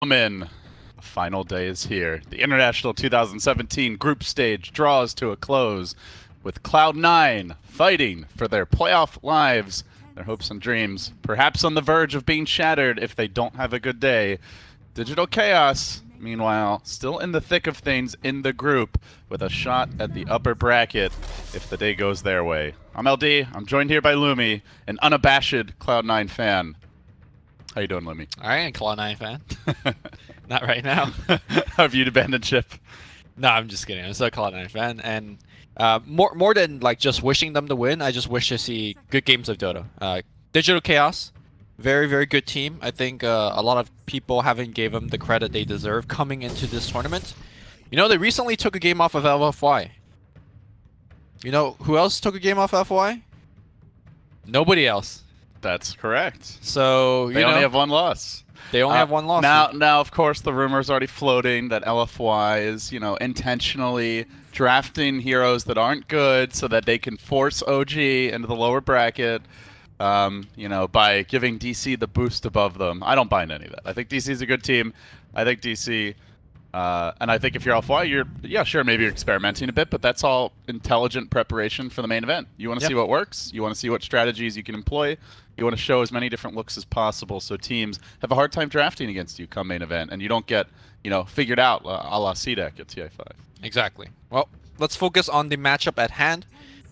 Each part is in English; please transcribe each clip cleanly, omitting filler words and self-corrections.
Gentlemen, the final day is here. The International 2017 group stage draws to a close, with Cloud9 fighting for their playoff lives, their hopes and dreams, perhaps on the verge of being shattered if they don't have a good day. Digital Chaos, meanwhile, still in the thick of things in the group, with a shot at the upper bracket if the day goes their way. I'm LD, I'm joined here by Lumi, an unabashed Cloud9 fan. How you doing, Lumi? I ain't a Cloud9 fan. Not right now. Have you abandoned ship? No, I'm just kidding. I'm still a Cloud9 fan, and more than like just wishing them to win, I just wish to see good games of Dota. Digital Chaos, very good team. I think a lot of people haven't gave them the credit they deserve coming into this tournament. You know, they recently took a game off of LFY. You know who else took a game off FY? Nobody else. That's correct. So they only have one loss. They only have one loss. Now, of course, the rumor's already floating that LFY is, intentionally drafting heroes that aren't good so that they can force OG into the lower bracket, by giving DC the boost above them. I don't buy into any of that. I think DC's a good team. I think DC, and I think if you're LFY, sure, maybe you're experimenting a bit, but that's all intelligent preparation for the main event. You want to see what works. You want to see what strategies you can employ. You want to show as many different looks as possible so teams have a hard time drafting against you come main event, and you don't get, figured out a la CDEC at TI5. Exactly. Well, let's focus on the matchup at hand.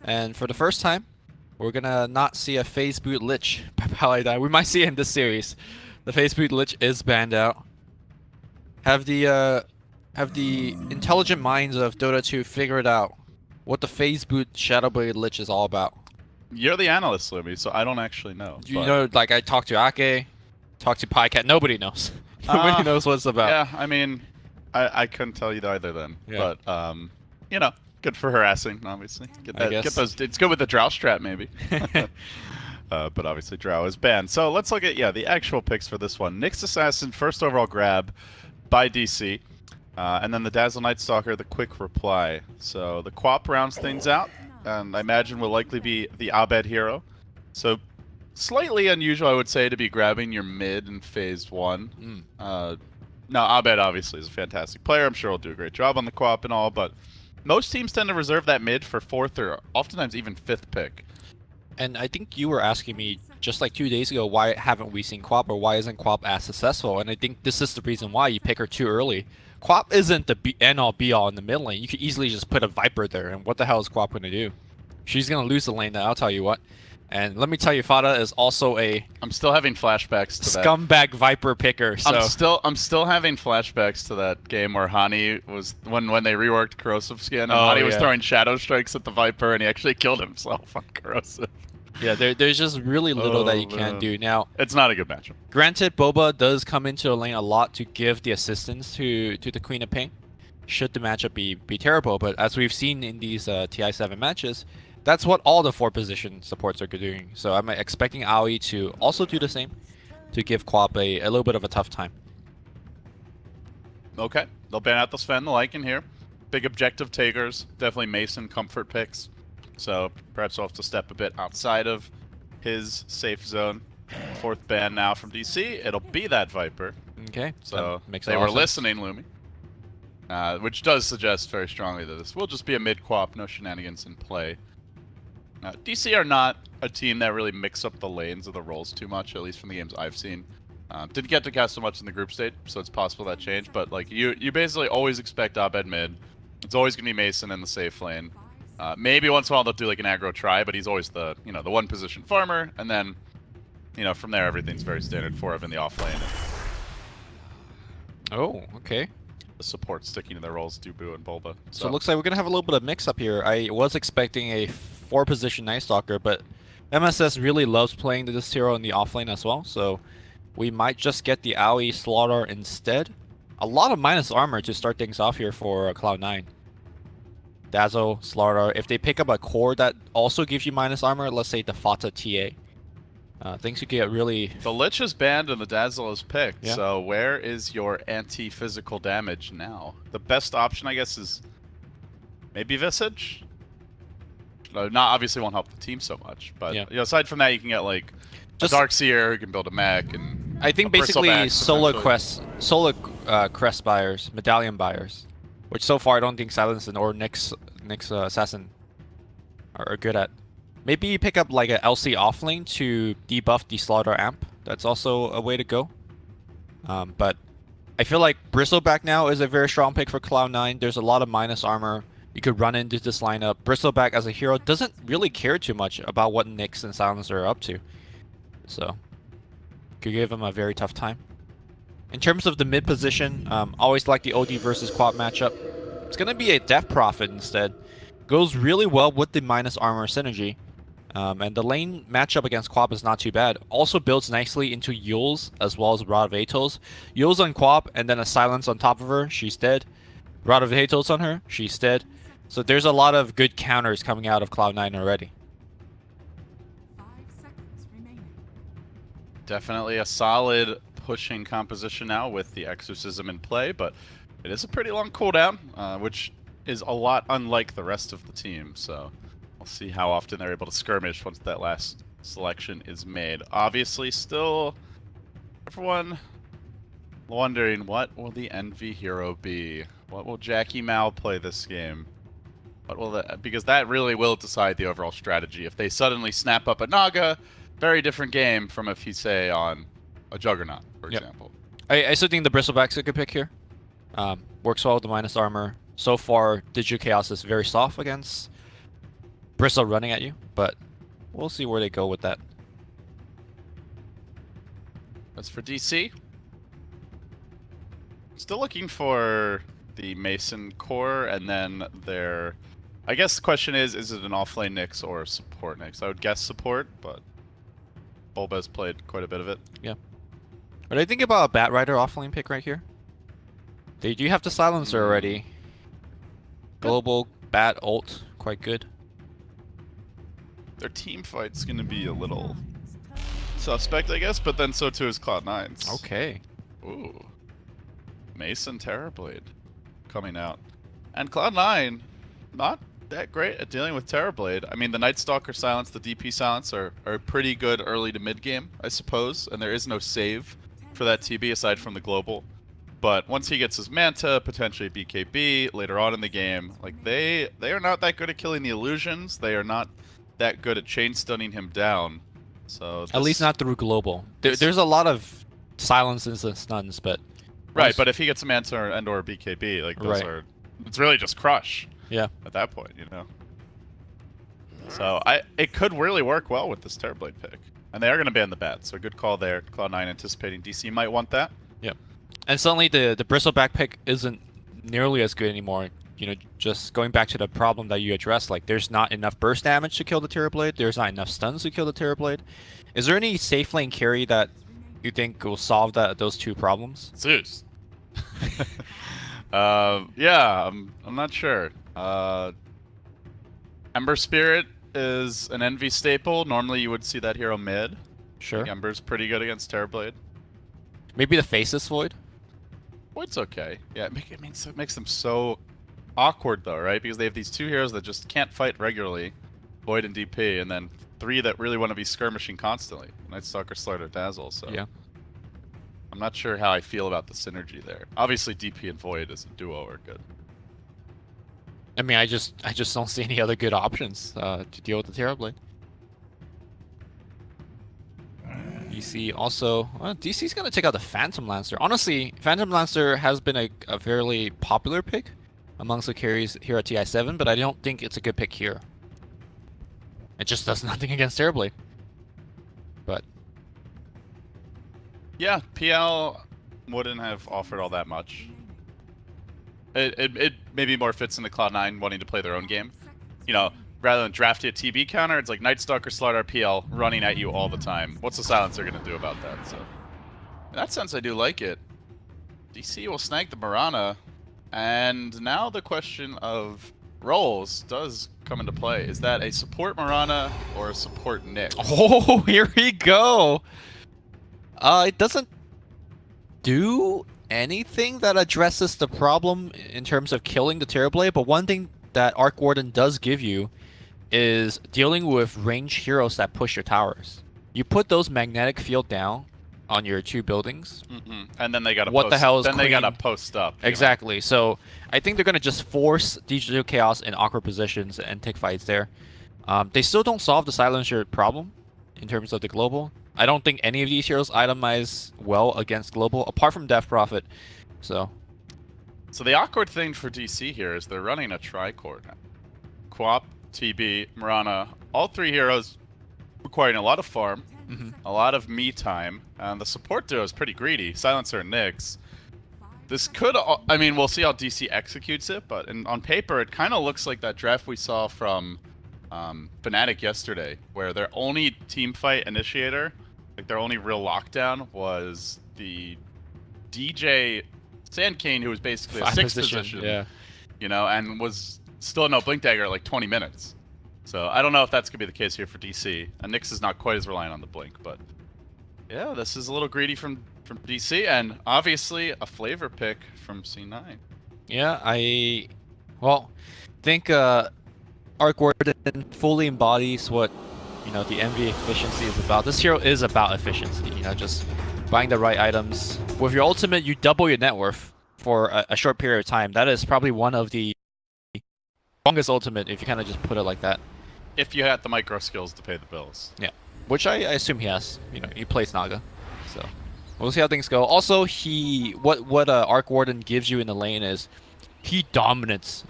And for the first time, we're going to not see a phase boot Lich by Paladin. We might see it in this series. The phase boot Lich is banned out. Have the intelligent minds of Dota 2 figured out what the phase boot Shadowblade Lich is all about? You're the analyst, Libby, so I don't actually know. You know, like I talked to Ake, talked to PyCat, nobody knows. Nobody knows what it's about. Yeah, I mean, I couldn't tell you either then. Yeah. But, good for harassing, obviously. Get those. It's good with the Drow strat, maybe. But obviously Drow is banned. So let's look at, the actual picks for this one. Nyx Assassin, first overall grab by DC. And then the Dazzle Night Stalker, the quick reply. So the Quap rounds things out. And I imagine will likely be the Abed hero. So slightly unusual, I would say, to be grabbing your mid in phase 1. Now, Abed obviously is a fantastic player. I'm sure he'll do a great job on the Quap and all, but most teams tend to reserve that mid for 4th or oftentimes even 5th pick. And I think you were asking me just like 2 days ago, why haven't we seen Quap, or why isn't Quap as successful? And I think this is the reason why you pick her too early. Quap isn't the end-all be-all in the mid lane. You could easily just put a Viper there, and what the hell is Quap going to do? She's going to lose the lane, I'll tell you what. And let me tell you, Fada is also a... I'm still having flashbacks to that. Scumbag Viper picker, so... I'm still having flashbacks to that game where Hani was... When they reworked Corrosive Skin, and Hani was throwing Shadow Strikes at the Viper, and he actually killed himself on Corrosive. Yeah, there's just really little that you can do. Now, it's not a good matchup. Granted, Boba does come into the lane a lot to give the assistance to the Queen of Pink, should the matchup be terrible. But as we've seen in these TI7 matches, that's what all the 4 position supports are doing. So I'm expecting Aoi to also do the same, to give Quap a little bit of a tough time. Okay, they'll ban out the Sven, the Lycan here. Big objective takers, definitely Mason comfort picks. So perhaps we'll have to step a bit outside of his safe zone. 4th ban now from DC. It'll be that Viper. Okay. So they were listening, Lumi. Which does suggest very strongly that this will just be a mid-quap, no shenanigans in play. DC are not a team that really mix up the lanes of the roles too much, at least from the games I've seen. Didn't get to cast so much in the group state, so it's possible that changed. But like you basically always expect Abed mid. It's always going to be Mason in the safe lane. Maybe once in a while they'll do like an aggro try, but he's always the the 1 position farmer, and then from there everything's very standard for him in the off lane. Oh, okay. The support sticking to their roles, Dubu and Bulba. So it looks like we're gonna have a little bit of mix up here. I was expecting a 4 position Night Stalker, but MSS really loves playing this hero in the off lane as well, so we might just get the Aoi Slaughter instead. A lot of minus armor to start things off here for Cloud9. Dazzle, Slaughter. If they pick up a core that also gives you minus armor, let's say the Fata TA, things you get really... The Lich is banned and the Dazzle is picked, so where is your anti-physical damage now? The best option, I guess, is maybe Visage? Not obviously won't help the team so much, but aside from that, you can get like a Darkseer who can build a mech and I think basically solo crest buyers, medallion buyers, which so far I don't think Silencer or Nyx Assassin are good at. Maybe you pick up like a LC offlane to debuff the Slaughter amp. That's also a way to go. But I feel like Bristleback now is a very strong pick for Cloud9. There's a lot of minus armor you could run into this lineup. Bristleback as a hero doesn't really care too much about what Nyx and Silencer are up to. So, could give him a very tough time. In terms of the mid position, always like the OD versus Quap matchup. It's going to be a Death Prophet instead. Goes really well with the minus armor synergy. And the lane matchup against Quap is not too bad. Also builds nicely into Yules as well as Rod of Atos. Yules on Quap and then a Silence on top of her, she's dead. Rod of Atos on her, she's dead. So there's a lot of good counters coming out of Cloud9 already. 5 seconds remaining. Definitely a solid pushing composition now with the Exorcism in play, but it is a pretty long cooldown, which is a lot unlike the rest of the team. So we'll see how often they're able to skirmish once that last selection is made. Obviously, still everyone wondering, what will the Envy hero be? What will Jackie Mao play this game? What will that, because that really will decide the overall strategy. If they suddenly snap up a Naga, very different game from if he's, say, on a Juggernaut, for example. I still think the Bristleback's a good pick here. Works well with the minus armor. So far, Digital Chaos is very soft against Bristle running at you, but we'll see where they go with that. As for DC, still looking for the Mason core, and then their... I guess the question is it an offlane Nyx or a support Nyx? I would guess support, but Bulba's played quite a bit of it. Yeah. But I think about a Bat Rider offlane pick right here. They do have the Silencer already. Global Bat ult, quite good. Their team fight's going to be a little suspect, I guess, but then so too is Cloud9's. Okay. Ooh. Mason Terrorblade coming out. And Cloud9, not that great at dealing with Terrorblade. I mean, the Night Stalker silence, the DP silence are pretty good early to mid game, I suppose, and there is no save for that TB aside from the global. But once he gets his Manta, potentially BKB later on in the game, like they are not that good at killing the illusions. They are not that good at chain stunning him down. So at least not through global. There's a lot of silences and stuns, but right. But if he gets a Manta and/or BKB, like those are, it's really just crush. Yeah. At that point, you know. So it could really work well with this Terrorblade pick, and they are going to ban the bat. So good call there. Cloud9 anticipating DC might want that. Yep. And suddenly the Bristleback pick isn't nearly as good anymore. You know, just going back to the problem that you addressed, like there's not enough burst damage to kill the Terrorblade. There's not enough stuns to kill the Terrorblade. Is there any safe lane carry that you think will solve those two problems? Zeus. Yeah, I'm not sure. Ember Spirit is an Envy staple. Normally you would see that hero mid. Sure. Ember's pretty good against Terrorblade. Maybe the Faceless Void? Void's okay. Yeah, it makes them so awkward though, right? Because they have these two heroes that just can't fight regularly, Void and DP, and then 3 that really want to be skirmishing constantly. Night Stalker, Slaughter, Dazzle, so... Yeah. I'm not sure how I feel about the synergy there. Obviously DP and Void as a duo are good. I mean, I just don't see any other good options to deal with the Terrorblade. DC also... DC's going to take out the Phantom Lancer. Honestly, Phantom Lancer has been a fairly popular pick amongst the carries here at TI7, but I don't think it's a good pick here. It just does nothing against Terrorblade. But... yeah, PL wouldn't have offered all that much. It maybe more fits into Cloud9 wanting to play their own game. You know, rather than drafting a TB counter, it's like Night Stalker, Slaughter, PL running at you all the time. What's the Silencer going to do about that? So, in that sense, I do like it. DC will snag the Mirana, and now the question of roles does come into play. Is that a support Mirana or a support Nyx? Oh, here we go! It doesn't do anything that addresses the problem in terms of killing the Terrorblade, but one thing that Arc Warden does give you is dealing with ranged heroes that push your towers. You put those magnetic field down, on your 2 buildings. And then they got to what post, the hell is then clean? they got to post up. Exactly. So I think they're going to just force Digital Chaos in awkward positions and take fights there. They still don't solve the silencer problem in terms of the global. I don't think any of these heroes itemize well against global, apart from Death Prophet. So the awkward thing for DC here is they're running a tri-core now. Quap, TB, Mirana, all 3 heroes requiring a lot of farm, a lot of me time, and the support duo is pretty greedy. Silencer and Nyx. This could, I mean, we'll see how DC executes it, but on paper, it kind of looks like that draft we saw from Fnatic yesterday, where their only team fight initiator, like their only real lockdown, was the DJ Sandkane, who was basically a 6th position, you know, and was still no Blink Dagger at like 20 minutes. So I don't know if that's going to be the case here for DC. And Nyx is not quite as reliant on the Blink, but yeah, this is a little greedy from DC, and obviously a flavor pick from C9. Yeah, I think Arc Warden fully embodies what, you know, the MV efficiency is about. This hero is about efficiency, you know, just buying the right items. With your ultimate, you double your net worth for a short period of time. That is probably one of the longest ultimate, if you kind of just put it like that. If you had the micro skills to pay the bills. Yeah, which I assume he has. You know, he plays Naga, so we'll see how things go. Also, what Arc Warden gives you in the lane is he dominates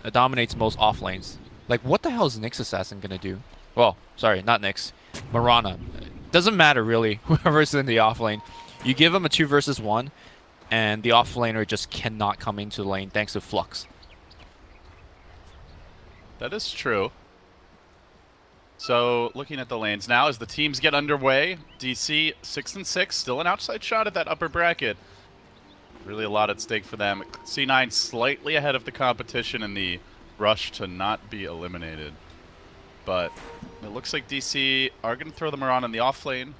most off lanes. Like, what the hell is Nyx Assassin gonna do? Well, sorry, not Nyx, Mirana. Doesn't matter really. Whoever's in the off lane, you give him a 2 versus 1, and the off laner just cannot come into the lane thanks to Flux. That is true. So, looking at the lanes now, as the teams get underway, DC 6-6, still an outside shot at that upper bracket. Really a lot at stake for them. C9 slightly ahead of the competition in the rush to not be eliminated. But it looks like DC are going to throw the Mirana in the off lane.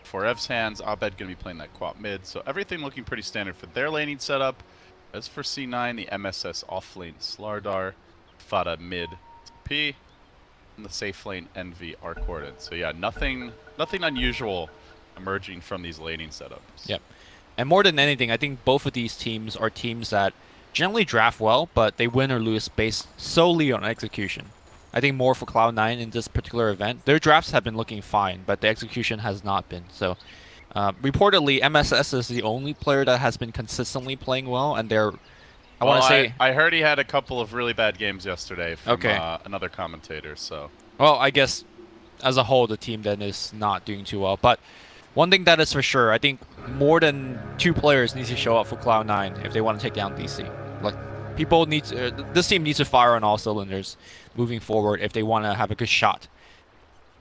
For Ev's hands, Abed going to be playing that Quap mid. So everything looking pretty standard for their laning setup. As for C9, the MSS off lane Slardar, Fada mid P, and the safe lane NV Arc Warden. So yeah, nothing unusual emerging from these laning setups. Yep. And more than anything, I think both of these teams are teams that generally draft well, but they win or lose based solely on execution. I think more for Cloud9 in this particular event. Their drafts have been looking fine, but the execution has not been. So reportedly, MSS is the only player that has been consistently playing well, and they're... I heard he had a couple of really bad games yesterday from another commentator, so... Well, I guess as a whole, the team then is not doing too well. But one thing that is for sure, I think more than 2 players need to show up for Cloud9 if they want to take down DC. Like, people need to, this team needs to fire on all cylinders moving forward if they want to have a good shot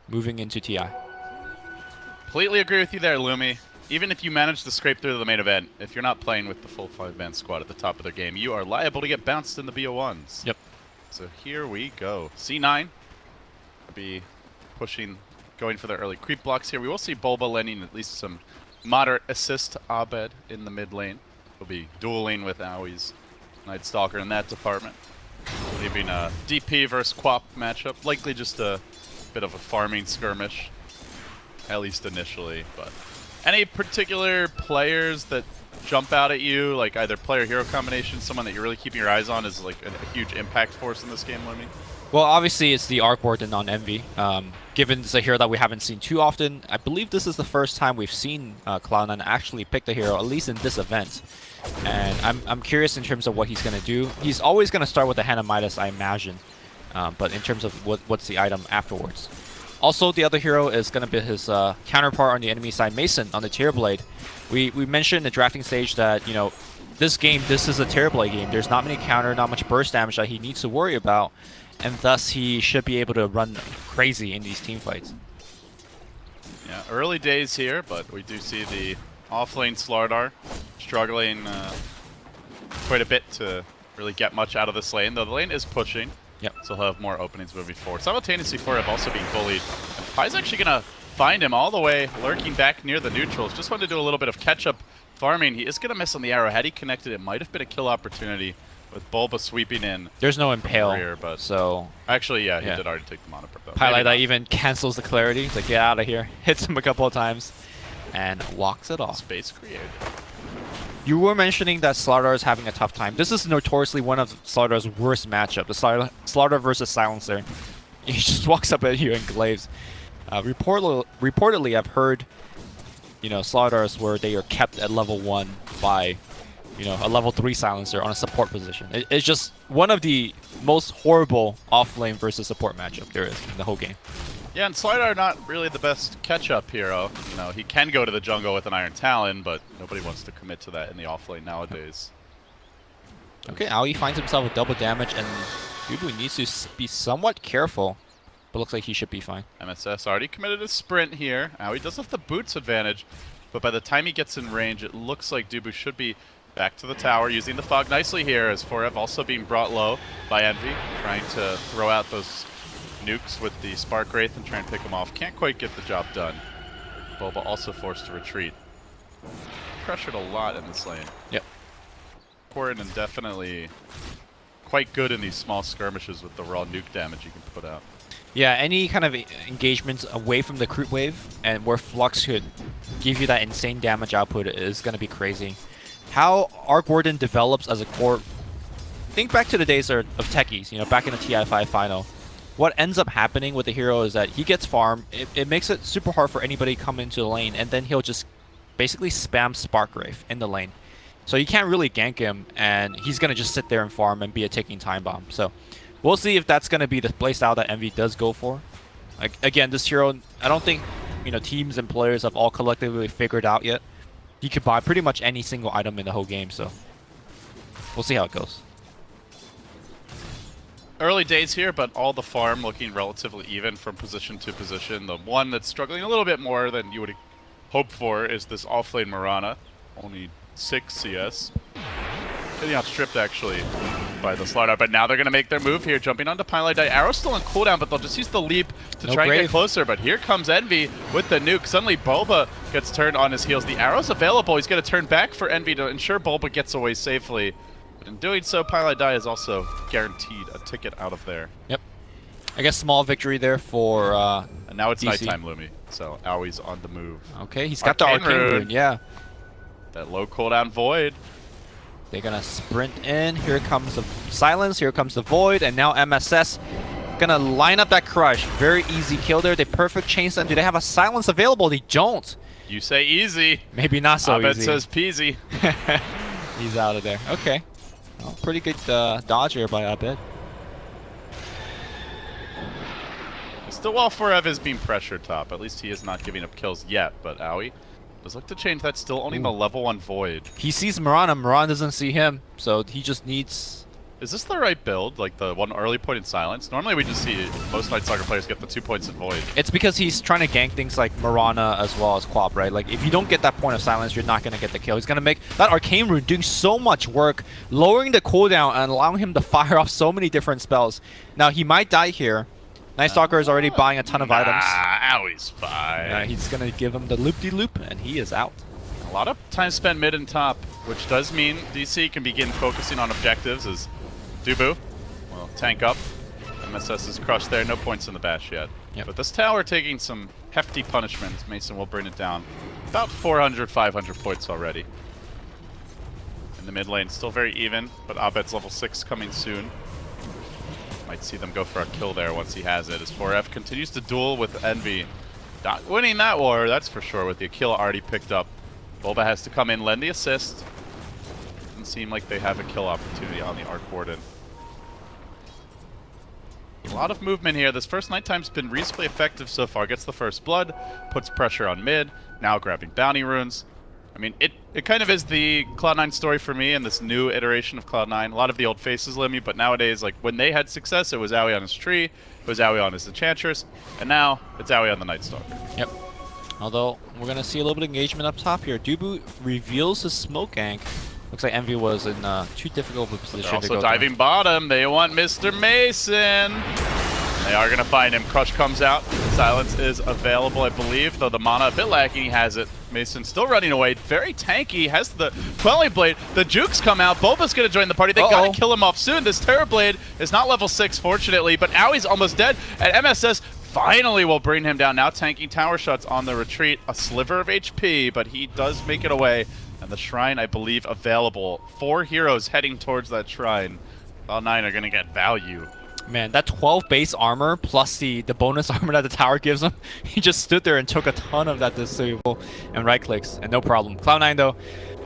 moving into TI. Completely agree with you there, Lumi. Even if you manage to scrape through the main event, if you're not playing with the full 5-man squad at the top of their game, you are liable to get bounced in the BO1s. Yep. So here we go. C9 will be pushing, going for the early creep blocks here. We will see Bulba lending at least some moderate assist to Abed in the mid lane. He'll be dueling with Aui's Night Stalker in that department. Leaving a DP versus Quap matchup. Likely just a bit of a farming skirmish, at least initially. But any particular players that jump out at you, like either player-hero combination, someone that you're really keeping your eyes on is like a huge impact force in this game, Lemmy? Well, obviously it's the Arc Warden on Envy. Given it's a hero that we haven't seen too often, I believe this is the first time we've seen Cloud9 actually pick the hero, at least in this event. And I'm curious in terms of what he's going to do. He's always going to start with the Hand of Midas, I imagine. But in terms of what's the item afterwards. Also, the other hero is going to be his counterpart on the enemy side, Mason, on the Tearblade. We mentioned in the drafting stage that, you know, this is a Tearblade game. There's not many counter, not much burst damage that he needs to worry about. And thus, he should be able to run crazy in these team fights. Yeah, early days here, but we do see the off-lane Slardar struggling quite a bit to really get much out of this lane, though the lane is pushing. Yep. So he'll have more openings moving forward. Simultaneously, Forev also being bullied. And Pai's actually going to find him all the way, lurking back near the neutrals. Just wanted to do a little bit of catch-up farming. He is going to miss on the arrow. Had he connected, it might have been a kill opportunity with Bulba sweeping in. There's no impale, rear, but so... Actually, yeah, he did already take the mono. Highlight that even cancels the clarity to get out of here. Hits him a couple of times. and walks it off. Space created. You were mentioning that Slardar is having a tough time. This is notoriously one of Slardar's worst matchup, the Slardar versus Silencer. He just walks up at you and glaives. Reportedly, I've heard, Slardars where they are kept at level 1 by, a level 3 Silencer on a support position. It's just one of the most horrible off-lane versus support matchup there is in the whole game. Yeah, and Slardar not really the best catch-up hero. He can go to the jungle with an Iron Talon, but nobody wants to commit to that in the off-lane nowadays. Okay, Aoi finds himself with double damage, and Newbee needs to be somewhat careful, but looks like he should be fine. MSS already committed a sprint here. Aoi does have the boots advantage, but by the time he gets in range, it looks like Newbee should be back to the tower, using the fog nicely here, as Forev also being brought low by Envy, trying to throw out those nukes with the Spark Wraith and try and pick him off. Can't quite get the job done. Boba also forced to retreat. Pressured a lot in this lane. Yep. Important and definitely quite good in these small skirmishes with the raw nuke damage you can put out. Yeah, any kind of engagements away from the creep wave and where Flux could give you that insane damage output is going to be crazy. How Arc Warden develops as a core, think back to the days of techies, back in the TI5 final. What ends up happening with the hero is that he gets farm, it makes it super hard for anybody to come into the lane, and then he'll just basically spam Spark Wraith in the lane. So you can't really gank him, and he's going to just sit there and farm and be a ticking time bomb. So we'll see if that's going to be the playstyle that Envy does go for. Again, this hero, I don't think teams and players have all collectively figured out yet. He could buy pretty much any single item in the whole game, so we'll see how it goes. Early days here, but all the farm looking relatively even from position to position. The one that's struggling a little bit more than you would hope for is this off-lane Mirana. Only 6 CS. Getting outstripped actually by the Slardar, but now they're going to make their move here, jumping onto Pylite. Arrow's still on cooldown, but they'll just use the leap to try and get closer. But here comes Envy with the nuke. Suddenly Boba gets turned on his heels. The arrow's available. He's going to turn back for Envy to ensure Boba gets away safely. But in doing so, Pylite is also guaranteed a ticket out of there. Yep. I guess small victory there for and now it's DC. nighttime, Lumi. So Aoi's on the move. Okay, he's got the Arcane Rune, yeah. That low cooldown Void. They're gonna sprint in. Here comes the Silence, here comes the Void, and now MSS gonna line up that Crush. Very easy kill there. They perfect chain stun. Do they have a Silence available? They don't. You say easy. Maybe not so easy. Abed says peasy. He's out of there. Okay. Well, pretty good dodge here by Abed. Still, while Forev is being pressured top, at least he is not giving up kills yet, but Aoi does look to change that. Still only the level 1 Void. He sees Mirana. Mirana doesn't see him, so he just needs... Is this the right build? Like the one early point in Silence? Normally we just see most Night Stalker players get the 2 points in Void. It's because he's trying to gank things like Mirana as well as Quap, right? Like, if you don't get that point of Silence, you're not going to get the kill. He's going to make that Arcane Rune doing so much work, lowering the cooldown and allowing him to fire off so many different spells. Now, he might die here. Night Stalker is already buying a ton of items. Aoi's fine. He's going to give him the loop-de-loop, and he is out. A lot of time spent mid and top, which does mean DC can begin focusing on objectives as Dubu will tank up. MSS is crushed there, no points in the bash yet. Yep. But this tower taking some hefty punishments. Mason will bring it down. About 400, 500 points already. In the mid lane, still very even, but Abed's level 6 coming soon. Might see them go for a kill there once he has it, as 4F continues to duel with Envy. Not winning that war, that's for sure, with the kill already picked up. Boba has to come in, lend the assist. Doesn't seem like they have a kill opportunity on the Arc Warden. A lot of movement here. This first nighttime's been reasonably effective so far. Gets the first blood, puts pressure on mid, now grabbing bounty runes. I mean, it kind of is the Cloud9 story for me and this new iteration of Cloud9. A lot of the old faces live me, but nowadays, like, when they had success, it was Aoi on his tree, it was Aoi on his Enchantress, and now it's Aoi on the Night Stalker. Yep. Although, we're going to see a little bit of engagement up top here. Dubu reveals his smoke gank. Looks like Envy was in too difficult of a position They're to go also diving through. bottom. They want Mr. Mason. They are going to find him. Crush comes out. Silence is available, I believe, though the mana a bit lacking. He has it. Mason still running away. Very tanky. Has the Quelling Blade. The Jukes come out. Boba's going to join the party. They got to kill him off soon. This Terror Blade is not level 6, fortunately, but Aoi's almost dead. And MSS finally will bring him down. Now tanking tower shots on the retreat. A sliver of HP, but he does make it away. And the shrine, I believe, available. 4 heroes heading towards that shrine. Cloud9 are going to get value. Man, that 12 base armor plus the bonus armor that the tower gives him, he just stood there and took a ton of that disable and right clicks, and no problem. Cloud9 though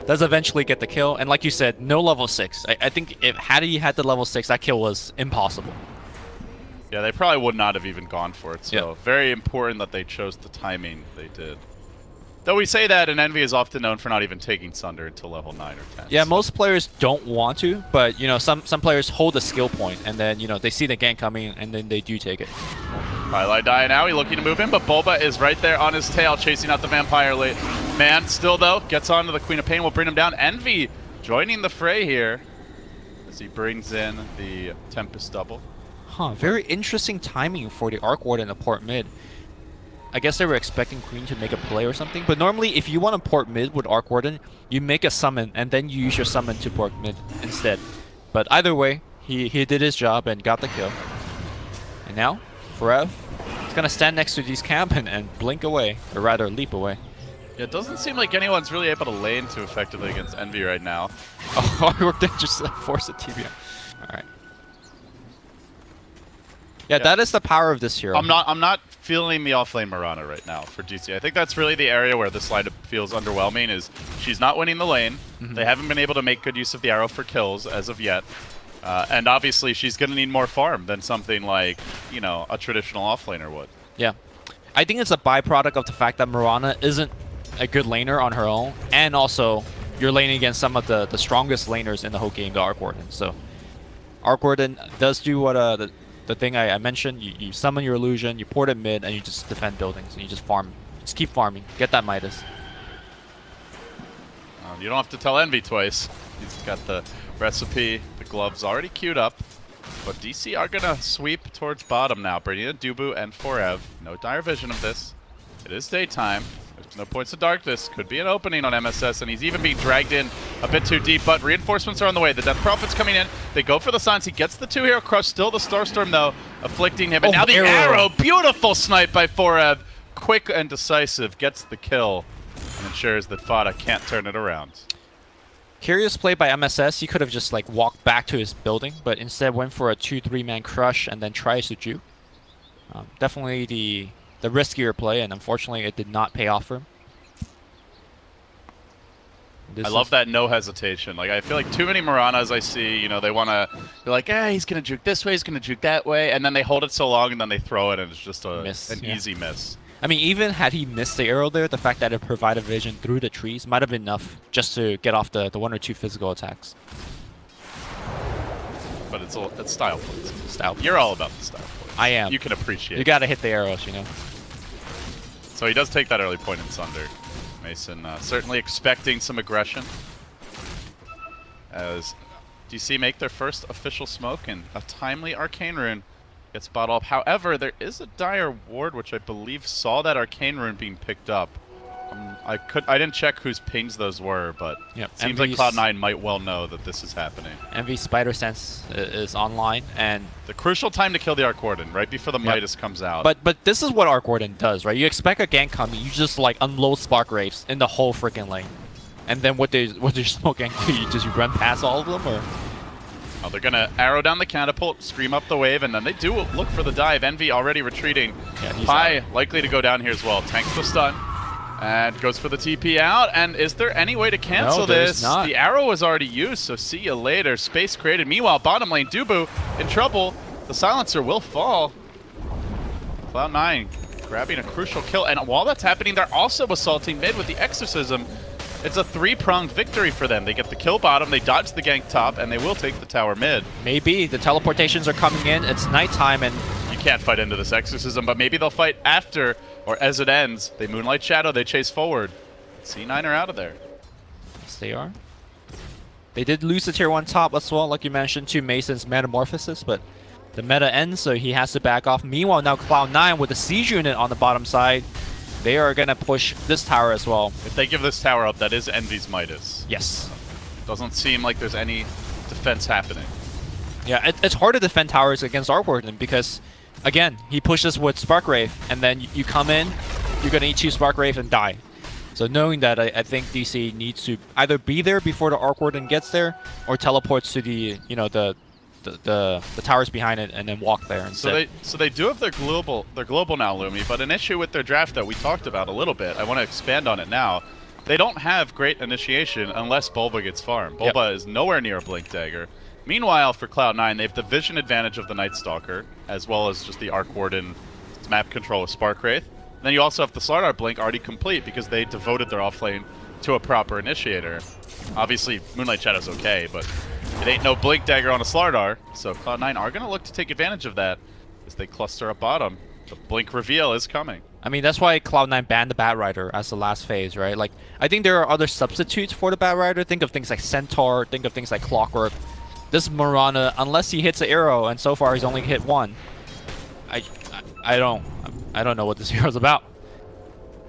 does eventually get the kill, and like you said, no level 6. I think if had he had the level 6, that kill was impossible. Yeah, they probably would not have even gone for it, so very important that they chose the timing they did. Though we say that, and Envy is often known for not even taking Sunder until level 9 or 10. Yeah, most players don't want to, but you know, some players hold a skill point, and then you know they see the gank coming, and then they do take it. Twilight dying out, he's looking to move in, but Bulba is right there on his tail, chasing out the Vampire late. Man, still though, gets onto the Queen of Pain, will bring him down. Envy joining the fray here as he brings in the Tempest double. Huh, very interesting timing for the Arc Warden to port mid. I guess they were expecting Queen to make a play or something, but normally if you want to port mid with Arc Warden, you make a summon and then you use your summon to port mid instead. But either way, he did his job and got the kill. And now, Forev is going to stand next to D's camp and blink away, or rather leap away. Yeah, it doesn't seem like anyone's really able to lane too effectively against Envy right now. Oh, Arc Warden just forced a TBM. Alright. Yeah, that is the power of this hero. I'm not feeling the offlane Mirana right now for DC. I think that's really the area where this lineup feels underwhelming, is she's not winning the lane. They haven't been able to make good use of the arrow for kills as of yet. And obviously she's going to need more farm than something like, you know, a traditional offlaner would. Yeah. I think it's a byproduct of the fact that Mirana isn't a good laner on her own, and also you're laning against some of the strongest laners in the whole game, the Arc Warden. So Arc Warden does do what the thing I mentioned. You summon your illusion, you port it mid, and you just defend buildings, and you just farm. Just keep farming. Get that Midas. You don't have to tell Envy twice. He's got the recipe, the gloves already queued up. But DC are going to sweep towards bottom now, bringing in Dubu and Forev. No dire vision of this. It is daytime. There's no points of darkness. Could be an opening on MSS, and he's even being dragged in a bit too deep, but reinforcements are on the way. The Death Prophet's coming in. They go for the signs. He gets the 2-hero crush. Still the Starstorm, though, afflicting him. And now the arrow. Beautiful snipe by Forev. Quick and decisive. Gets the kill and ensures that Fada can't turn it around. Curious play by MSS. He could have just like walked back to his building, but instead went for a 2-3 man crush and then tries to juke. Definitely the riskier play, and unfortunately it did not pay off for him. I love that no hesitation. Like, I feel like too many Miranas I see, you know, they want to, they're like, he's going to juke this way, he's going to juke that way, and then they hold it so long and then they throw it and it's just an easy miss. I mean, even had he missed the arrow there, the fact that it provided vision through the trees might have been enough just to get off the 1 or 2 physical attacks. But it's style points. Style points. You're all about the style points. I am. You can appreciate it. You got to hit the arrows, you know. So he does take that early point in Sunder. Mason certainly expecting some aggression. As DC make their first official smoke, and a timely Arcane Rune gets bottled up. However, there is a dire ward, which I believe saw that Arcane Rune being picked up. I didn't check whose pings those were, but it seems like Cloud9 might well know that this is happening. Envy Spider Sense is online, and the crucial time to kill the Arc Warden, right before the Midas comes out. But this is what Arc Warden does, right? You expect a gank coming, you just like unload Spark Wraiths in the whole freaking lane, and then what does smoke gank do? You just run past all of them, or? Oh, they're gonna arrow down the catapult, scream up the wave, and then they do look for the dive. Envy already retreating. Pi likely to go down here as well. Tanks the stun. And goes for the TP out, and is there any way to cancel this? Not. The arrow was already used, so see you later. Space created. Meanwhile, bottom lane, Dubu in trouble. The silencer will fall. Cloud9 grabbing a crucial kill, and while that's happening, they're also assaulting mid with the Exorcism. It's a 3-pronged victory for them. They get the kill bottom, they dodge the gank top, and they will take the tower mid. Maybe. The teleportations are coming in. It's nighttime, and you can't fight into this Exorcism, but maybe they'll fight after, or as it ends. They Moonlight Shadow, they chase forward. C9 are out of there. Yes, they are. They did lose the tier 1 top as well, like you mentioned, to Mason's Metamorphosis, but the meta ends, so he has to back off. Meanwhile, now Cloud9 with the siege unit on the bottom side, they are going to push this tower as well. If they give this tower up, that is Envy's Midas. Yes. Doesn't seem like there's any defense happening. Yeah, it's hard to defend towers against Arc Warden because again, he pushes with Spark Wraith, and then you come in, you're going to eat 2 Spark Wraith and die. So knowing that, I think DC needs to either be there before the Arc Warden gets there, or teleports to the the towers behind it and then walk there instead. So they do have their global now, Lumi, but an issue with their draft that we talked about a little bit, I want to expand on it now. They don't have great initiation unless Bulba gets farmed. Bulba is nowhere near a Blink Dagger. Meanwhile, for Cloud9, they have the vision advantage of the Night Stalker, as well as just the Arc Warden map control with Spark Wraith. Then you also have the Slardar Blink already complete because they devoted their offlane to a proper initiator. Obviously, Moonlight Shadow's okay, but it ain't no Blink Dagger on a Slardar, so Cloud9 are going to look to take advantage of that as they cluster up bottom. The Blink reveal is coming. I mean, that's why Cloud9 banned the Bat Rider as the last phase, right? Like, I think there are other substitutes for the Bat Rider. Think of things like Centaur, think of things like Clockwork. This Mirana, unless he hits an arrow, and so far he's only hit 1, I don't know what this hero's about.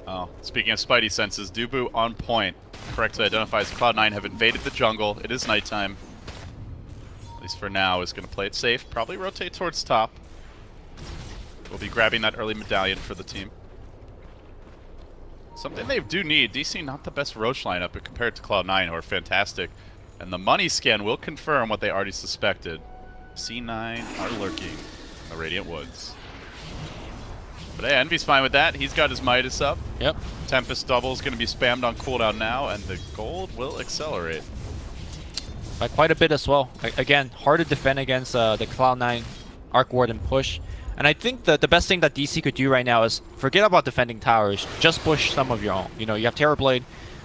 Oh, speaking of Spidey senses, Newbee on point. Correctly identifies Cloud9 have invaded the jungle. It is nighttime. At least for now, is going to play it safe. Probably rotate towards top. We'll be grabbing that early medallion for the team. Something they do need. DC not the best Roche lineup, but compared to Cloud9, who are fantastic. And the money scan will confirm what they already suspected. C9 are lurking in the Radiant Woods. But hey, Envy's fine with that. He's got his Midas up. Yep. Tempest double is going to be spammed on cooldown now, and the gold will accelerate. By quite a bit as well. Again, hard to defend against the Cloud9 Arc Warden push. And I think the best thing that DC could do right now is forget about defending towers. Just push some of your own. You know, you have Terrorblade.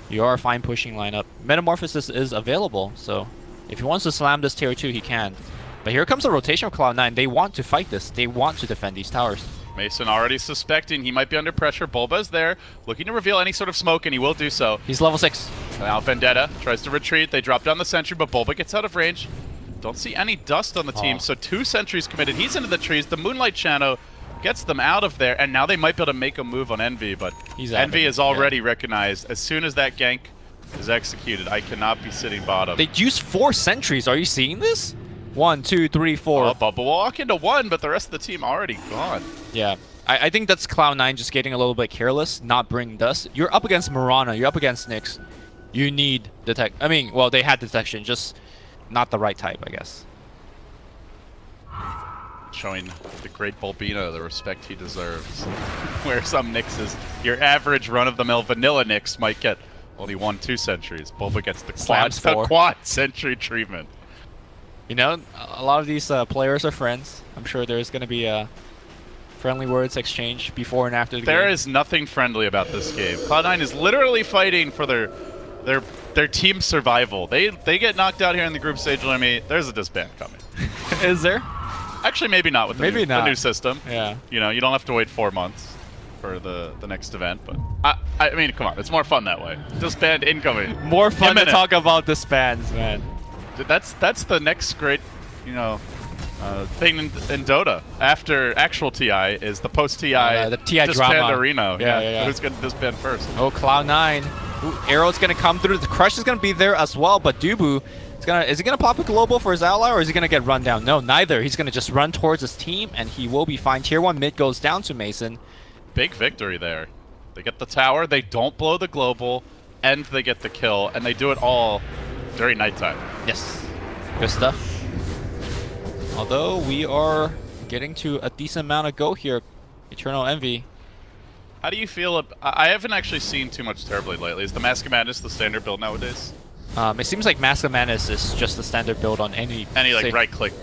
You are a fine pushing lineup. Metamorphosis is available, so if he wants to slam this tier 2, he can. But here comes a rotation of Cloud9. They want to fight this. They want to defend these towers. Mason already suspecting he might be under pressure. Bulba's there, looking to reveal any sort of smoke, and he will do so. He's level 6. Now Vendetta tries to retreat. They drop down the sentry, but Bulba gets out of range. Don't see any dust on the team, so 2 sentries committed. He's into the trees. The Moonlight Shadow gets them out of there, and now they might be able to make a move on Envy, but Envy is already recognized. As soon as that gank is executed, I cannot be sitting bottom. They used 4 sentries. Are you seeing this? 1, 2, 3, 4. Oh, Bulba will walk into 1, but the rest of the team already gone. Yeah. I think that's Cloud9 just getting a little bit careless, not bringing dust. You're up against Mirana, you're up against Nyx. You need detect. I mean, well, they had detection, just not the right type, I guess. Showing the great Bulbina the respect he deserves. Where some Nyxes, your average run-of-the-mill vanilla Nyx might get only 1, 2 sentries. Bulba gets the quad sentry treatment. You know, a lot of these players are friends. I'm sure there's going to be friendly words exchanged before and after the game. There is nothing friendly about this game. Cloud9 is literally fighting for their team survival. They get knocked out here in the group stage, Lemmy. There's a disband coming. Is there? Actually, maybe not with the new system. Yeah. You know, you don't have to wait 4 months for the next event, but I mean, come on, it's more fun that way. Disband incoming. More fun to talk about disbands, man. That's the next great, you know, thing in Dota after actual TI is the post TI the TI disband drama. arena. Yeah. Who's gonna disband first? Oh, Cloud9. Ooh, Arrow's gonna come through. The Crush is gonna be there as well, but Newbee is he gonna pop a global for his ally, or is he gonna get run down? No, neither. He's gonna just run towards his team, and he will be fine. Tier 1 mid goes down to Mason. Big victory there. They get the tower, they don't blow the global, and they get the kill, and they do it all during nighttime. Yes. Good stuff. Although we are getting to a decent amount of go here. Eternal Envy. How do you feel? I haven't actually seen too much Terrorblade lately. Is the Mask of Madness the standard build nowadays? It seems like Mask of Madness is just the standard build on any like right-click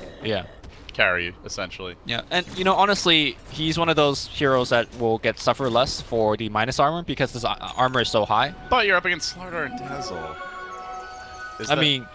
carry, essentially. Yeah, and you know, honestly, he's one of those heroes that will get suffer less for the minus armor because his armor is so high. But you're up against Slardar and Dazzle. I mean,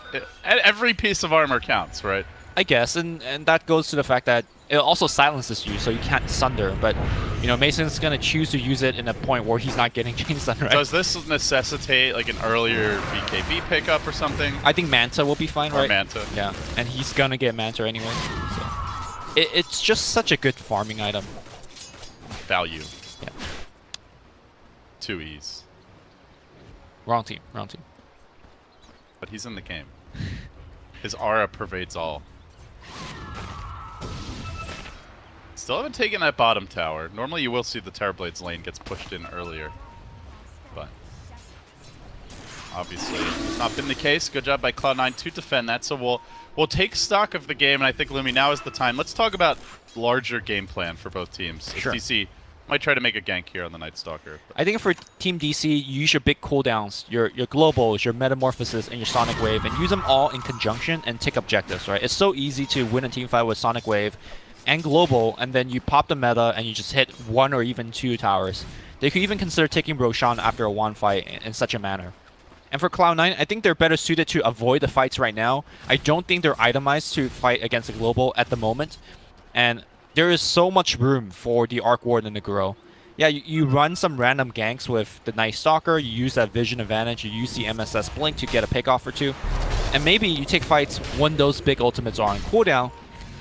every piece of armor counts, right? I guess, and that goes to the fact that it also silences you, so you can't sunder. But you know, Mason's gonna choose to use it in a point where he's not getting chain stun, right? Does this necessitate like an earlier BKB pickup or something? I think Manta will be fine, right? Manta. Yeah, and he's gonna get Manta anyway. So it's just such a good farming item. Value. Yeah. 2 E's. Wrong team. Wrong team. But he's in the game. His aura pervades all. Still haven't taken that bottom tower. Normally you will see the Terrorblade's lane gets pushed in earlier. But obviously it's not been the case. Good job by Cloud9 to defend that. So we'll take stock of the game, and I think, Lumi, now is the time. Let's talk about larger game plan for both teams. Sure. DC might try to make a gank here on the Night Stalker. I think for Team DC, you use your big cooldowns, your globals, your metamorphosis, and your Sonic Wave, and use them all in conjunction and take objectives, right? It's so easy to win a team fight with Sonic Wave and global, and then you pop the meta and you just hit 1 or even 2 towers. They could even consider taking Roshan after a 1 fight in such a manner. And for Cloud9, I think they're better suited to avoid the fights right now. I don't think they're itemized to fight against a global at the moment. And there is so much room for the Arc Warden to grow. Yeah, you run some random ganks with the Night Stalker, you use that vision advantage, you use the MSS Blink to get a pickoff or 2. And maybe you take fights when those big ultimates are on cooldown.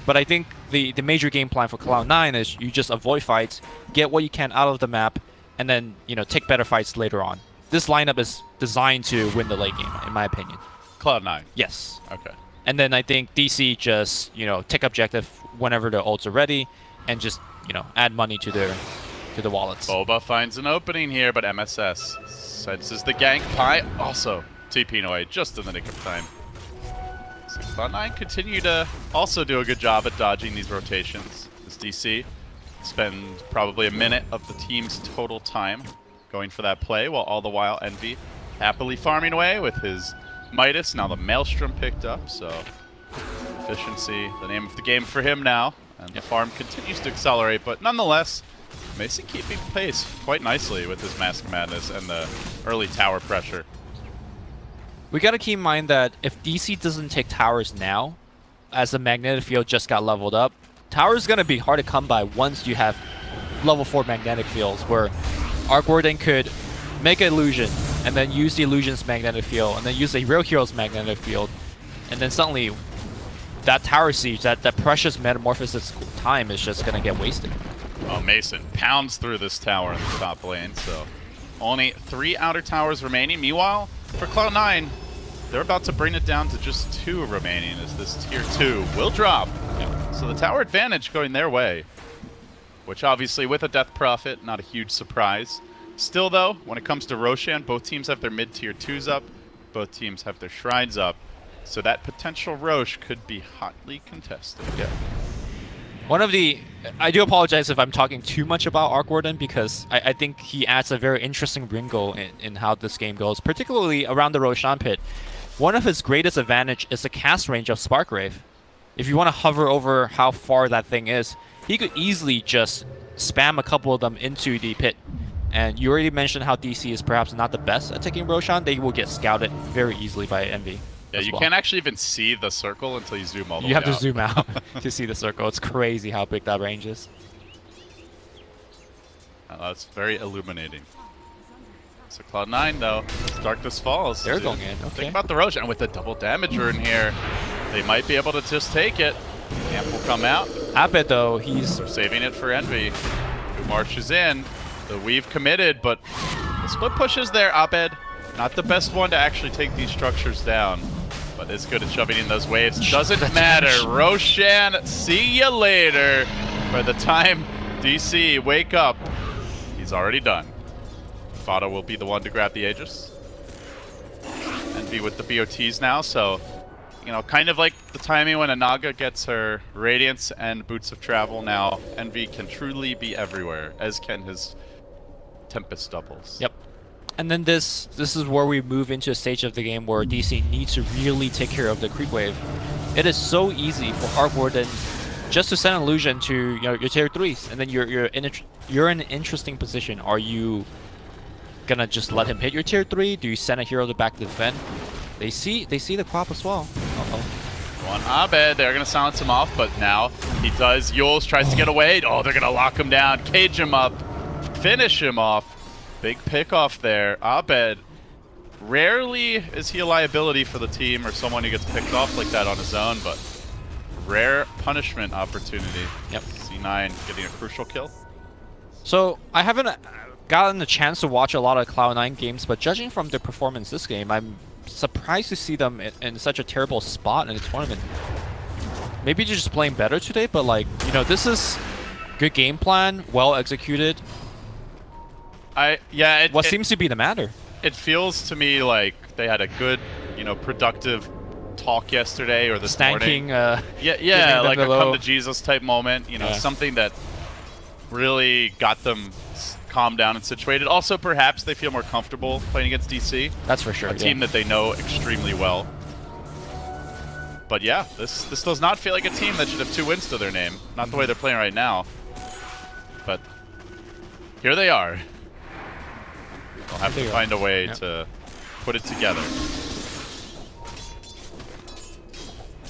But I think the major game plan for Cloud9 is you just avoid fights, get what you can out of the map, and then, you know, take better fights later on. This lineup is designed to win the late game, in my opinion. Cloud9? Yes. Okay. And then I think DC just, you know, take objective whenever the ults are ready, and just, you know, add money to the wallets. Boba finds an opening here, but MSS senses the gank. Pi also TPing away just in the nick of time. So Cloud9 continue to also do a good job at dodging these rotations. As DC spend probably a minute of the team's total time going for that play, while all the while Envy happily farming away with his Midas. Now the Maelstrom picked up, so efficiency, the name of the game for him now. And the farm continues to accelerate, but nonetheless, Mason keeping pace quite nicely with his Mask Madness and the early tower pressure. We gotta keep in mind that if DC doesn't take towers now, as the magnetic field just got leveled up, towers gonna be hard to come by once you have level 4 magnetic fields, where Arc Warden could make an illusion, and then use the illusion's magnetic field, and then use the real hero's magnetic field, and then suddenly that tower siege, that precious metamorphosis time is just gonna get wasted. Oh, Mason pounds through this tower in the top lane, so only 3 outer towers remaining. Meanwhile, for Cloud9, they're about to bring it down to just 2 remaining as this tier 2 will drop. So the tower advantage going their way, which obviously with a Death Prophet, not a huge surprise. Still though, when it comes to Roshan, both teams have their mid-tier 2s up, both teams have their shrines up, so that potential Rosh could be hotly contested. Yeah. One of the... I do apologize if I'm talking too much about Arc Warden, because I think he adds a very interesting wrinkle in how this game goes, particularly around the Roshan pit. One of his greatest advantage is the cast range of Sparkwave. If you want to hover over how far that thing is, he could easily just spam a couple of them into the pit. And you already mentioned how DC is perhaps not the best at taking Roshan. They will get scouted very easily by Envy. Yeah, you can't actually even see the circle until you zoom all the way out. You have to zoom out to see the circle. It's crazy how big that range is. That's very illuminating. So Cloud9 though, as darkness falls. They're going in, okay. Think about the Roshan with the double damage rune here. They might be able to just take it. Camp will come out. Abed though, he's... They're saving it for Envy, who marches in. The weave committed, but the split push is there. Abed, not the best one to actually take these structures down, but is good at shoving in those waves. Doesn't matter. Roshan, see you later. By the time DC wake up, he's already done. Fado will be the one to grab the Aegis. Envy with the BOTs now, so, you know, kind of like the timing when Anaga gets her Radiance and Boots of Travel. Now Envy can truly be everywhere, as can his Tempest doubles. Yep. And then this is where we move into a stage of the game where DC needs to really take care of the creep wave. It is so easy for Arc Warden just to send an illusion to, you know, your tier 3s, and then you're in an interesting position. Are you gonna just let him hit your tier 3? Do you send a hero to back to defend? They see the crop as well. One Abed, they're gonna silence him off, but now he does. Yules tries to get away. Oh, they're gonna lock him down, cage him up, finish him off. Big pick off there. Abed, rarely is he a liability for the team or someone who gets picked off like that on his own, but rare punishment opportunity. Yep. C9 getting a crucial kill. So I haven't gotten the chance to watch a lot of Cloud9 games, but judging from their performance this game, I'm surprised to see them in such a terrible spot in the tournament. Maybe they're just playing better today, but like, you know, this is Good game plan, well executed. What seems to be the matter? It feels to me like they had a good, productive talk yesterday or this morning. Yeah, like a come to Jesus type moment. Something that really got them calmed down and situated. Also, perhaps they feel more comfortable playing against DC. That's for sure. A team that they know extremely well. But yeah, this does not feel like a team that should have 2 wins to their name. Not the way they're playing right now. But here they are. They'll have to find a way to put it together.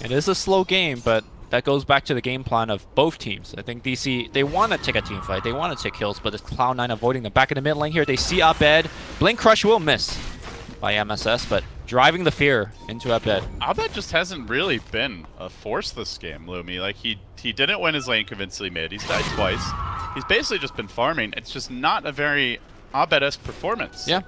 It is a slow game, but that goes back to the game plan of both teams. I think DC, they want to take a team fight. They want to take kills, but it's Cloud9 avoiding them. Back in the mid lane here, they see Abed. Blink Crush will miss by MSS, but driving the fear into Abed. Abed just hasn't really been a force this game, Lumi. Like, he didn't win his lane convincingly mid. He's died twice. He's basically just been farming. It's just not a very Abed-esque performance. Yeah.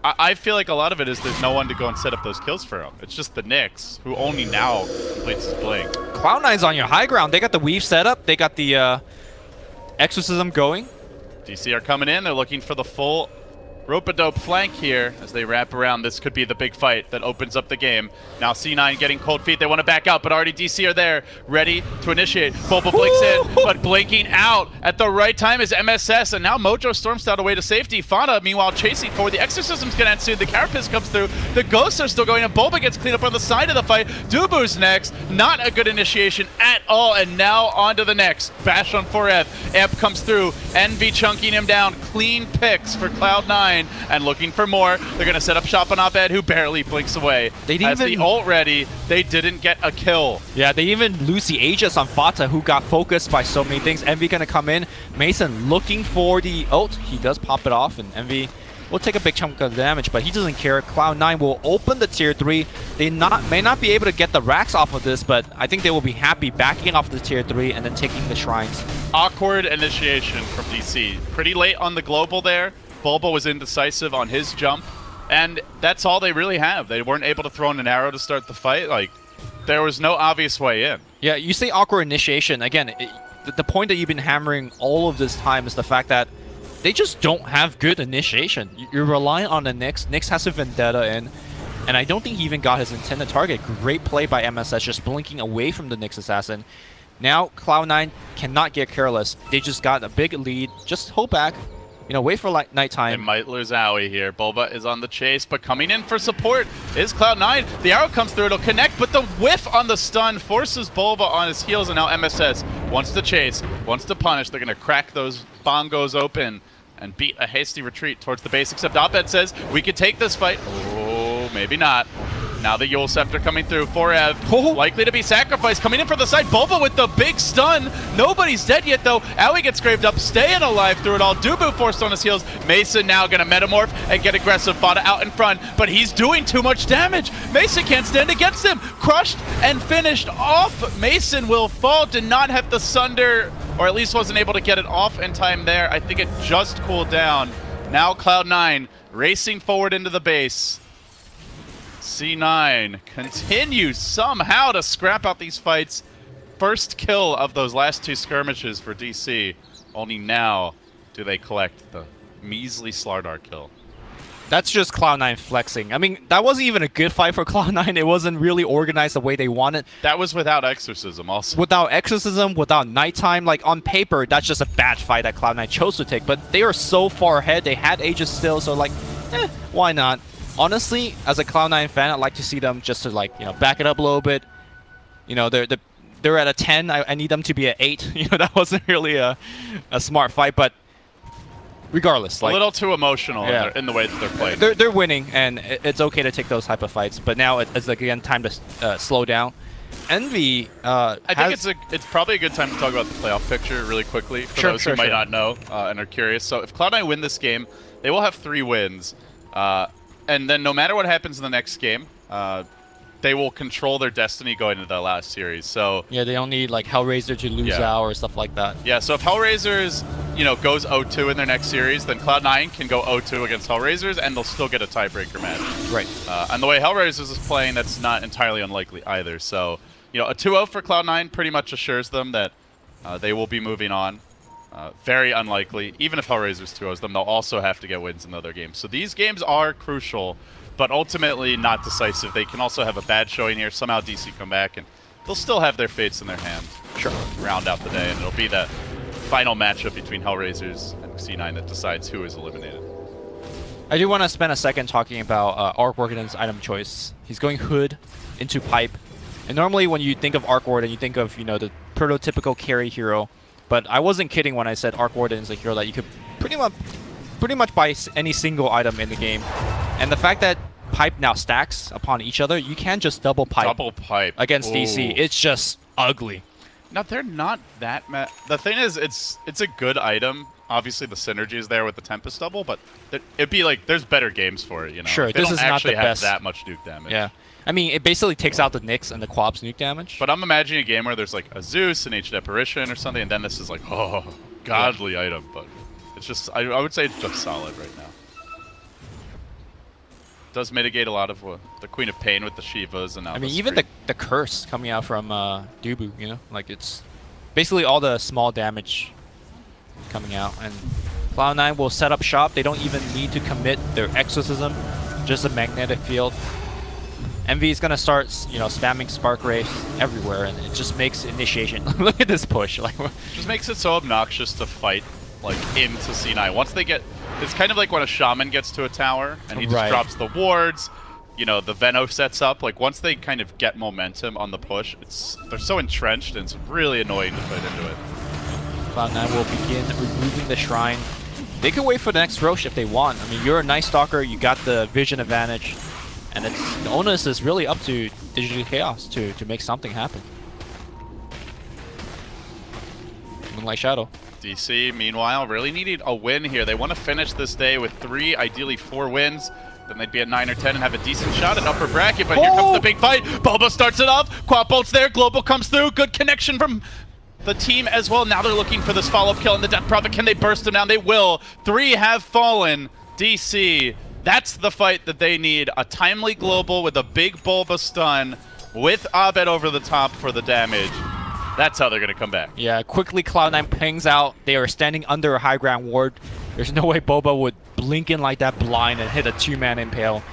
I feel like a lot of it is there's no one to go and set up those kills for him. It's just the Nyx, who only now completes his blink. Cloud9's on your high ground. They got the weave set up. They got the exorcism going. DC are coming in. They're looking for the full rope-a-dope flank here as they wrap around. This could be the big fight that opens up the game. Now C9 getting cold feet. They want to back out, but already DC are there, ready to initiate. Bulba blinks in, but blinking out at the right time is MSS, and now Mojo storms down away to safety. Fauna, meanwhile, chasing forward. The Exorcism's going to end soon. The Carapace comes through. The Ghosts are still going, and Bulba gets cleaned up on the side of the fight. Dubu's next. Not a good initiation at all, and now on to the next. Bash on 4F. Amp comes through. Envy chunking him down. Clean picks for Cloud9. And looking for more. They're going to set up shop on Abed, who barely blinks away. They didn't the ult ready, they didn't get a kill. Yeah, they even lose the Aegis on Fata, who got focused by so many things. Envy going to come in. Mason looking for the ult. He does pop it off, and Envy will take a big chunk of damage, but he doesn't care. Cloud9 will open the tier 3. They may not be able to get the racks off of this, but I think they will be happy backing off the tier 3 and then taking the shrines. Awkward initiation from DC. Pretty late on the global there. Bulba was indecisive on his jump, and that's all they really have. They weren't able to throw in an arrow to start the fight. Like, there was no obvious way in. Yeah, you say awkward initiation. Again, the point that you've been hammering all of this time is the fact that they just don't have good initiation. You're relying on the Nyx. Nyx has a Vendetta in, and I don't think he even got his intended target. Great play by MSS, just blinking away from the Nyx assassin. Now, Cloud9 cannot get careless. They just got a big lead. Just hold back. Wait for nighttime. They might lose Owie here. Bulba is on the chase, but coming in for support is Cloud9. The arrow comes through, it'll connect, but the whiff on the stun forces Bulba on his heels, and now MSS wants to chase, wants to punish. They're going to crack those bongos open and beat a hasty retreat towards the base, except Abed says, we could take this fight. Oh, maybe not. Now the Yule Scepter coming through. 4Ev likely to be sacrificed. Coming in for the side. Bulba with the big stun. Nobody's dead yet, though. Owie gets scraped up, staying alive through it all. Dubu forced on his heels. Mason now going to metamorph and get aggressive. Fada out in front, but he's doing too much damage. Mason can't stand against him. Crushed and finished off. Mason will fall. Did not have the Sunder, or at least wasn't able to get it off in time there. I think it just cooled down. Now Cloud9 racing forward into the base. C9 continues somehow to scrap out these fights. First kill of those last 2 skirmishes for DC. Only now do they collect the measly Slardar kill. That's just Cloud9 flexing. I mean, that wasn't even a good fight for Cloud9. It wasn't really organized the way they wanted. That was without Exorcism also. Without Exorcism, without Nighttime. Like, on paper, that's just a bad fight that Cloud9 chose to take. But they are so far ahead. They had Aegis still, so like, why not? Honestly, as a Cloud9 fan, I'd like to see them just to back it up a little bit. They're at a 10. I need them to be at 8. That wasn't really a smart fight, but regardless, a little too emotional in the way that they're playing. They're winning, and it's okay to take those type of fights. But now it's again time to slow down. Envy. I think it's probably a good time to talk about the playoff picture really quickly for those who might not know and are curious. So if Cloud9 win this game, they will have 3 wins. And then no matter what happens in the next game, they will control their destiny going into the last series. So yeah, they don't need like HellRaiser to lose out or stuff like that. Yeah, so if HellRaisers, goes 0-2 in their next series, then Cloud9 can go 0-2 against HellRaisers, and they'll still get a tiebreaker match. Right. And the way HellRaisers is playing, that's not entirely unlikely either. So, a 2-0 for Cloud9 pretty much assures them that They will be moving on. Very unlikely. Even if HellRaisers 2-0s them, they'll also have to get wins in other games. So these games are crucial, but ultimately not decisive. They can also have a bad showing here. Somehow DC come back, and they'll still have their fates in their hand. Sure. Round out the day, and it'll be that final matchup between HellRaisers and C9 that decides who is eliminated. I do want to spend a second talking about Arc Warden's item choice. He's going Hood into Pipe. And normally when you think of Arc Warden, you think of, you know, the prototypical carry hero. But I wasn't kidding when I said Arc Warden is a hero that you could pretty much buy any single item in the game. And the fact that Pipe now stacks upon each other, you can just double Pipe against DC. It's just ugly. No, they're not that the thing is, it's a good item. Obviously, the synergy is there with the Tempest double, but it'd be like there's better games for it, you know? Sure, like, this is not the best. Have that much nuke damage. Yeah. I mean, it basically takes out the Nyx and the Quab's nuke damage. But I'm imagining a game where there's like a Zeus, an Ancient Apparition or something, and then this is like, oh, godly item. But it's just, I would say it's just solid right now. Does mitigate a lot of the Queen of Pain with the Shivas and now. I mean, even the curse coming out from Dubu, you know, like it's basically all the small damage coming out, and Cloud9 will set up shop. They don't even need to commit their exorcism, just a magnetic field. Envy is gonna start, you know, spamming Spark Rays everywhere, and it just makes initiation. Look at this push, like just makes it so obnoxious to fight like into C9. Once they get, it's kind of like when a shaman gets to a tower and he just drops the wards. You know, the Veno sets up. Like once they kind of get momentum on the push, they're so entrenched, and it's really annoying to fight into it. Cloud9 will begin removing the shrine. They could wait for the next Roche if they want. I mean, you're a Night Stalker, you got the vision advantage, and the onus is really up to Digital Chaos to make something happen. Moonlight Shadow. DC, meanwhile, really needed a win here. They want to finish this day with 3, ideally 4 wins. Then they'd be at 9 or 10 and have a decent shot at upper bracket, but here comes the big fight. Boba starts it up. Quap bolt's there. Global comes through. Good connection from the team as well. Now they're looking for this follow-up kill in the Death Prophet. Can they burst him down? They will. 3 have fallen. DC, that's the fight that they need. A timely global with a big Bulba stun with Abed over the top for the damage. That's how they're going to come back. Yeah, quickly Cloud9 pings out. They are standing under a high ground ward. There's no way Boba would blink in like that blind and hit a 2-man impale.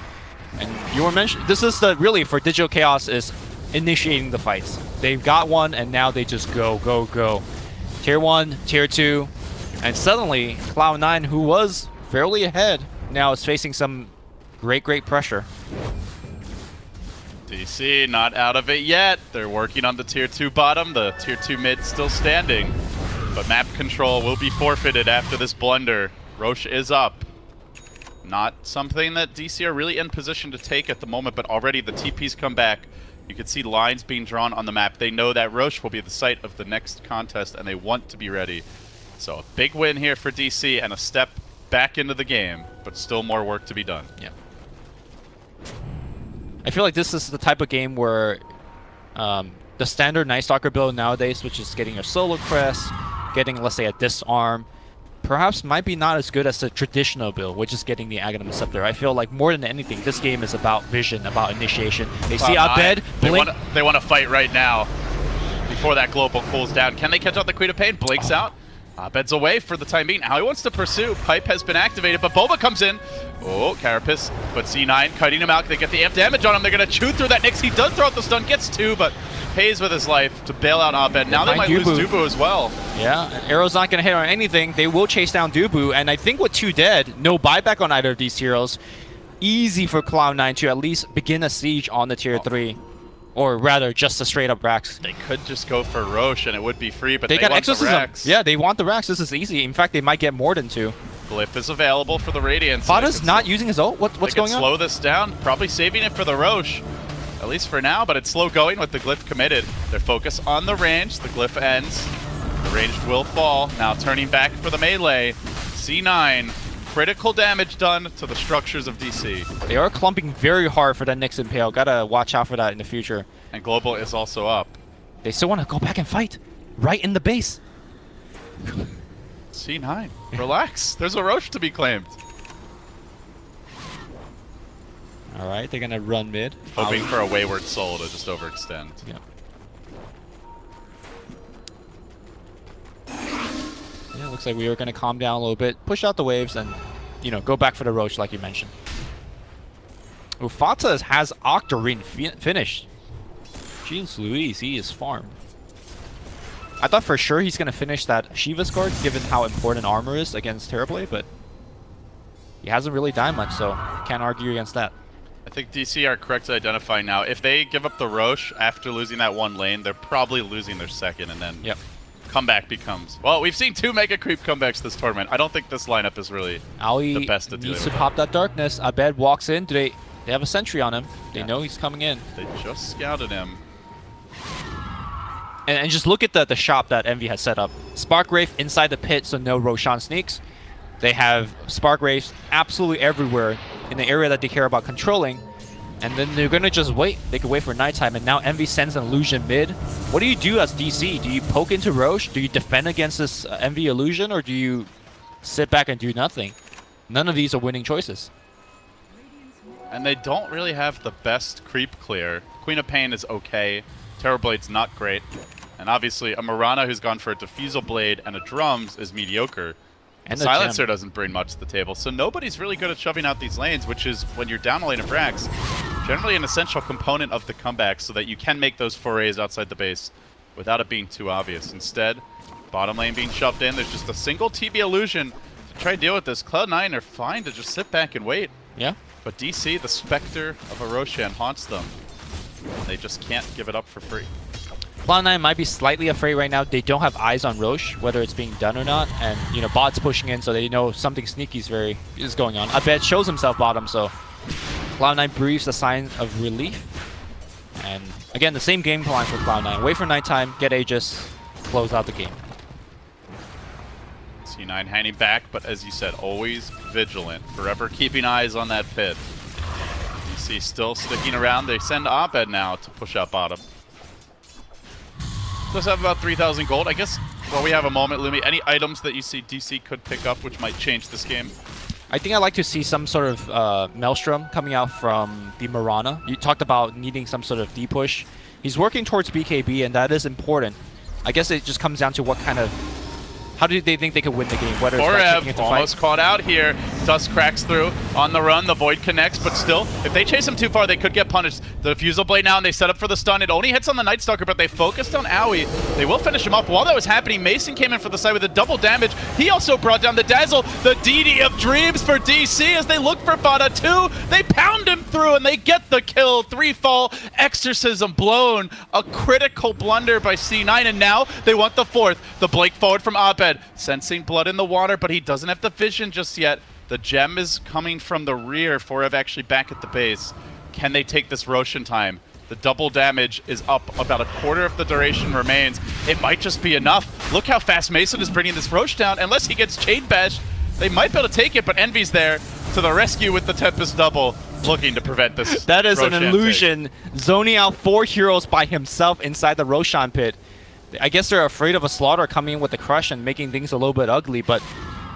And you were mentioning, this is the, really for Digital Chaos is initiating the fights. They've got one and now they just go, go, go. Tier 1, Tier 2, and suddenly Cloud9, who was fairly ahead, now is facing some great pressure. DC not out of it yet. They're working on the Tier 2 bottom. The Tier 2 mid still standing. But map control will be forfeited after this blunder. Roche is up. Not something that DC are really in position to take at the moment, but already the TP's come back. You can see lines being drawn on the map. They know that Roche will be the site of the next contest, and they want to be ready. So a big win here for DC and a step back into the game, but still more work to be done. Yeah. I feel like this is the type of game where the standard Night Stalker build nowadays, which is getting a solo crest, getting, let's say, a disarm, perhaps might be not as good as the traditional build, which is getting the Aghanim Scepter. I feel like more than anything, this game is about vision, about initiation. They see Abed, blink. They want to fight right now before that global cools down. Can they catch out the Queen of Pain? Blinks out. Abed's away for the time being. Now he wants to pursue. Pipe has been activated, but Boba comes in. Oh, Carapace, but C9 cutting him out. They get the amp damage on him. They're going to chew through that Nyx. He does throw out the stun, gets 2, but pays with his life to bail out Abed. Now they might lose Dubu as well. Yeah, Arrow's not going to hit on anything. They will chase down Dubu, and I think with 2 dead, no buyback on either of these heroes. Easy for Cloud9 to at least begin a siege on the Tier 3. Or rather, just a straight-up Rax. They could just go for Roche and it would be free, but they got want Exorcism. The Rax. Yeah, they want the Rax. This is easy. In fact, they might get more than 2. Glyph is available for the Radiance. Fada's not using his ult? What's going on? Slow this down. Probably saving it for the Roche. At least for now, but it's slow going with the Glyph committed. They're focused on the range. The Glyph ends. The ranged will fall. Now turning back for the melee. C9. Critical damage done to the structures of DC. They are clumping very hard for that Nyx Impale. Gotta watch out for that in the future. And Global is also up. They still want to go back and fight. Right in the base. C9. Relax. There's a Roche to be claimed. Alright, they're gonna run mid. Hoping for a wayward soul to just overextend. Yeah. looks like we were going to calm down a little bit, push out the waves, and, you know, go back for the Roche like you mentioned. Ufata has Octarine finished. Jeez Louise, he is farmed. I thought for sure he's going to finish that Shiva's guard, given how important armor is against Terrorblade, but he hasn't really done much, so can't argue against that. I think DC are correct to identify now. If they give up the Roche after losing that one lane, they're probably losing their second, and then comeback becomes... Well, we've seen 2 Mega Creep comebacks this tournament. I don't think this lineup is really the best to do it. Needs to pop that darkness. Abed walks in. They have a sentry on him. They know he's coming in. They just scouted him. And just look at the shop that Envy has set up. Spark Wraith inside the pit, so no Roshan sneaks. They have Spark Wraiths absolutely everywhere in the area that they care about controlling. And then they're going to just wait. They can wait for nighttime. And now Envy sends an illusion mid. What do you do as DC? Do you poke into Roche? Do you defend against this Envy illusion? Or do you sit back and do nothing? None of these are winning choices. And they don't really have the best creep clear. Queen of Pain is okay. Terrorblade's not great. And obviously a Mirana who's gone for a Diffusal Blade and a Drums is mediocre. And the Silencer doesn't bring much to the table. So nobody's really good at shoving out these lanes, which is, when you're down a lane of Brax, generally an essential component of the comeback so that you can make those forays outside the base without it being too obvious. Instead, bottom lane being shoved in. There's just a single TB illusion to try and deal with this. Cloud9 are fine to just sit back and wait. Yeah. But DC, the specter of a Roshan, haunts them. They just can't give it up for free. Cloud9 might be slightly afraid right now. They don't have eyes on Roche, whether it's being done or not. And, you know, bot's pushing in, so they know something sneaky is going on. Abed shows himself bottom, so Cloud9 breathes a sign of relief. And, again, the same game plan for Cloud9. Wait for nighttime, get Aegis, close out the game. C9 hanging back, but as you said, always vigilant. Forever keeping eyes on that pit. DC still sticking around. They send Abed now to push out bottom. Does have about 3,000 gold. I guess while we have a moment, Lumi, any items that you see DC could pick up which might change this game? I think I'd like to see some sort of Maelstrom coming out from the Mirana. You talked about needing some sort of D-push. He's working towards BKB, and that is important. I guess it just comes down to what kind of... How do they think they could win the game? Whether it's by taking it to almost fight. Caught out here. Dust cracks through on the run. The Void connects, but still, if they chase him too far, they could get punished. The Diffusal Blade now, and they set up for the stun. It only hits on the Night Stalker, but they focused on Owie. They will finish him off. While that was happening, Mason came in for the side with a double damage. He also brought down the Dazzle, the DD of Dreams for DC as they look for Fada 2. They pound him through, and they get the kill. 3 fall, Exorcism blown. A critical blunder by C9, and now they want the 4th. The Blake forward from Abed, sensing blood in the water, but he doesn't have the vision just yet. The gem is coming from the rear. Forev actually back at the base. Can they take this Roshan time? The double damage is up. About a quarter of the duration remains. It might just be enough. Look how fast Mason is bringing this Roche down. Unless he gets chain bashed, they might be able to take it, but Envy's there to the rescue with the Tempest double, looking to prevent this. That is Roshan an illusion. Zoning out 4 heroes by himself inside the Roshan pit. I guess they're afraid of a Slaughter coming in with the crush and making things a little bit ugly, but...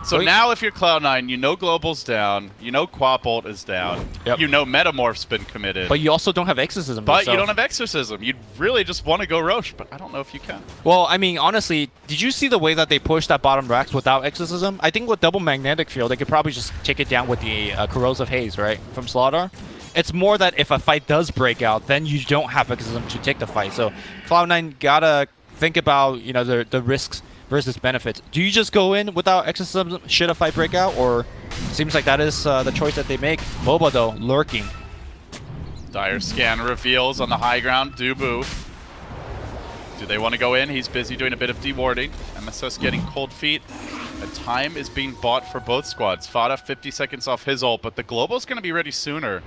So now if you're Cloud9, you know Global's down, you know Quapult is down, you know Metamorph's been committed. But you also don't have Exorcism. But yourself. you don't have Exorcism. You'd really just want to go Roche, but I don't know if you can. Well, I mean, honestly, did you see the way that they pushed that bottom racks without Exorcism? I think with double Magnetic Field, they could probably just take it down with the Corrosive Haze, right, from Slaughter. It's more that if a fight does break out, then you don't have Exorcism to take the fight. So Cloud9 gotta think about, you know, the risks versus benefits. Do you just go in without Exorcism should a fight break out, or seems like that is the choice that they make? MOBA though, lurking. Dire scan reveals on the high ground, Dubu. Do they want to go in? He's busy doing a bit of dewarding. MSS getting cold feet. And time is being bought for both squads. Fada 50 seconds off his ult, but the Global's going to be ready sooner.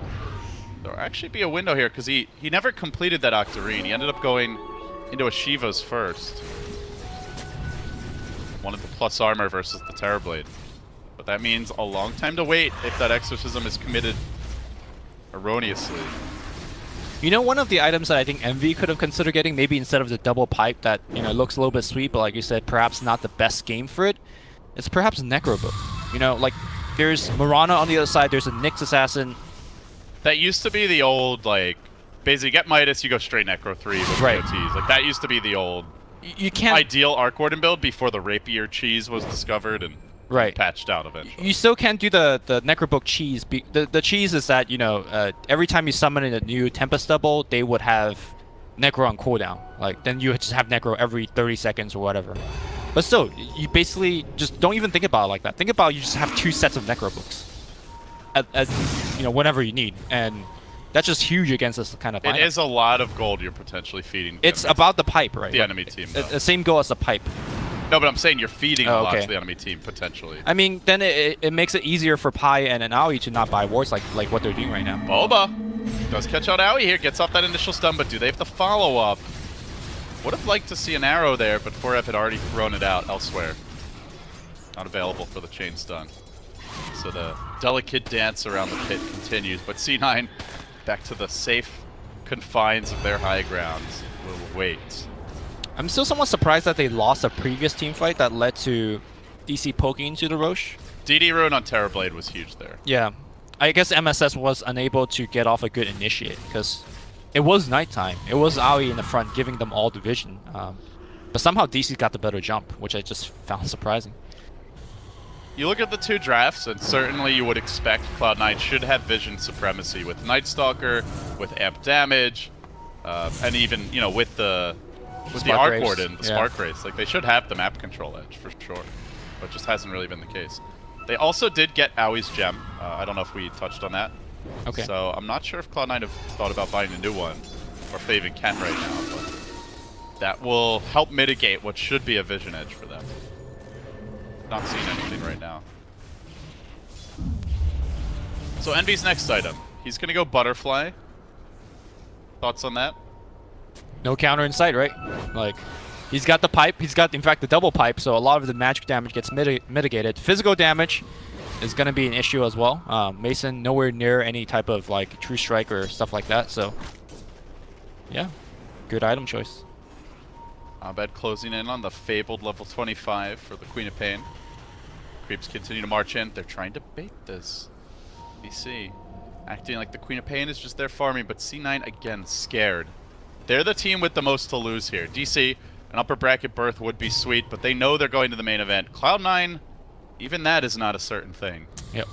There'll actually be a window here because he never completed that Octarine. He ended up going into a Shiva's first. Wanted the plus armor versus the Terrorblade. But that means a long time to wait if that Exorcism is committed erroneously. You know, one of the items that I think Envy could have considered getting, maybe instead of the double pipe that, you know, looks a little bit sweet, but like you said, perhaps not the best game for it, it's perhaps Necrobook. You know, like, there's Mirana on the other side, there's a Nyx Assassin. That used to be the old, like, basically get Midas, you go straight Necro 3 with POTs. Like, that used to be the old you can't... ideal Arc Warden build before the Rapier cheese was discovered and patched out eventually. You still can't do the Necrobook cheese. The cheese is that, you know, every time you summon in a new Tempest double, they would have Necro on cooldown. Like, then you just have Necro every 30 seconds or whatever. But still, you basically just don't even think about it like that. Think about you just have 2 sets of Necrobooks at you know, whenever you need. And that's just huge against this kind of lineup. It is a lot of gold you're potentially feeding. It's about the pipe, right? The enemy team, though. The same goal as the pipe. No, but I'm saying you're feeding a lot to the enemy team, potentially. I mean, then it makes it easier for Pi and an Aoi to not buy wards like what they're doing right now. Boba does catch out Aoi here, gets off that initial stun, but do they have the follow-up? Would have liked to see an arrow there, but 4F had already thrown it out elsewhere. Not available for the chain stun. So the delicate dance around the pit continues, but C9 back to the safe confines of their high grounds. Will wait. I'm still somewhat surprised that they lost a previous team fight that led to DC poking into the Roche. DD Rune on Terrorblade was huge there. Yeah. I guess MSS was unable to get off a good initiate because it was nighttime. It was Aoi in the front giving them all the vision. But somehow DC got the better jump, which I just found surprising. You look at the 2 drafts, and certainly you would expect Cloud9 should have vision supremacy with Night Stalker, with amp damage, and even, you know, with the Arc Warden, the Spark Race. Like, they should have the map control edge, for sure. But it just hasn't really been the case. They also did get Aoi's gem. I don't know if we touched on that. Okay. So I'm not sure if Cloud9 have thought about buying a new one, or if they even can right now, but that will help mitigate what should be a vision edge for them. Not seeing anything right now. So Envy's next item. He's gonna go Butterfly. Thoughts on that? No counter in sight, right? Like, he's got the pipe. He's got, in fact, the double pipe, so a lot of the magic damage gets mitigated. Physical damage is going to be an issue as well. Mason nowhere near any type of, like, True Strike or stuff like that, so... yeah, good item choice. Abed closing in on the fabled level 25 for the Queen of Pain. Creeps continue to march in. They're trying to bait this. DC acting like the Queen of Pain is just there farming, but C9, again, scared. They're the team with the most to lose here. DC, an upper bracket berth would be sweet, but they know they're going to the main event. Cloud9, even that is not a certain thing. Yep.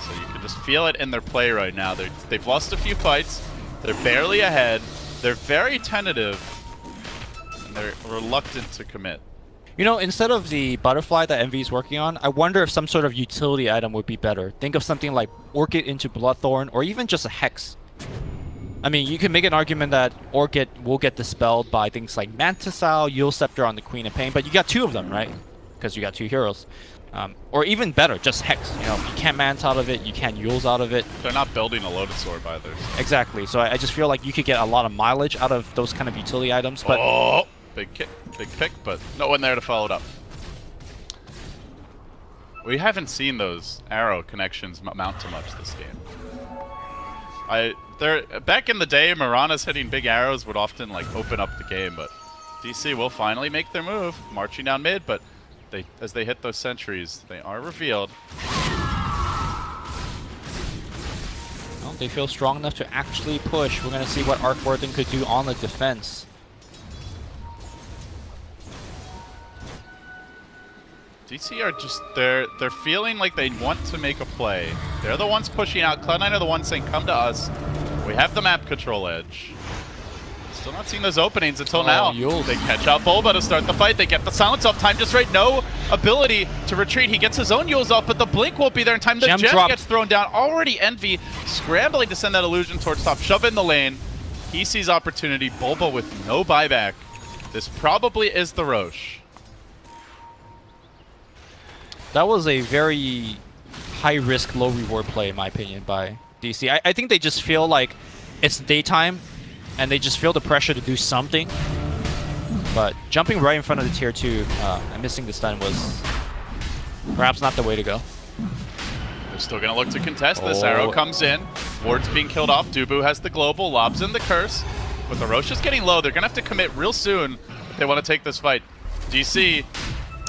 So you can just feel it in their play right now. They've lost a few fights. They're barely ahead. They're very tentative. And they're reluctant to commit. You know, instead of the Butterfly that Envy is working on, I wonder if some sort of utility item would be better. Think of something like Orchid into Bloodthorn, or even just a Hex. I mean, you can make an argument that Orchid will get dispelled by things like Mantisal, Yule Scepter on the Queen of Pain, but you got 2 of them, right? Because you got 2 heroes. Or even better, just Hex. You know, you can't Mant out of it, you can't Yules out of it. They're not building a Lotus Orb either. So. Exactly, so I just feel like you could get a lot of mileage out of those kind of utility items, but... Oh! Big kick, big pick, but no one there to follow it up. We haven't seen those arrow connections mount to much this game. Back in the day, Mirana's hitting big arrows would often like open up the game, but DC will finally make their move, marching down mid, but as they hit those sentries, they are revealed. Well, they feel strong enough to actually push. We're going to see what Arc Warden could do on the defense. DC are just, they're feeling like they want to make a play. They're the ones pushing out. Cloud9 are the ones saying, come to us. We have the map control edge. Still not seeing those openings until now. Yules. They catch out Bulba to start the fight. They get the silence off. Time just right. No ability to retreat. He gets his own Yules off, but the blink won't be there in time. The gem gets thrown down. Already Envy scrambling to send that illusion towards top. Shove in the lane. He sees opportunity. Bulba with no buyback. This probably is the Roche. That was a very high-risk, low-reward play, in my opinion, by DC. I think they just feel like it's daytime, and they just feel the pressure to do something. But jumping right in front of the tier 2 and missing the stun was perhaps not the way to go. They're still going to look to contest. This arrow comes in. Ward's being killed off. Dubu has the global, lobs in the curse. But the Roche is getting low. They're going to have to commit real soon if they want to take this fight. DC...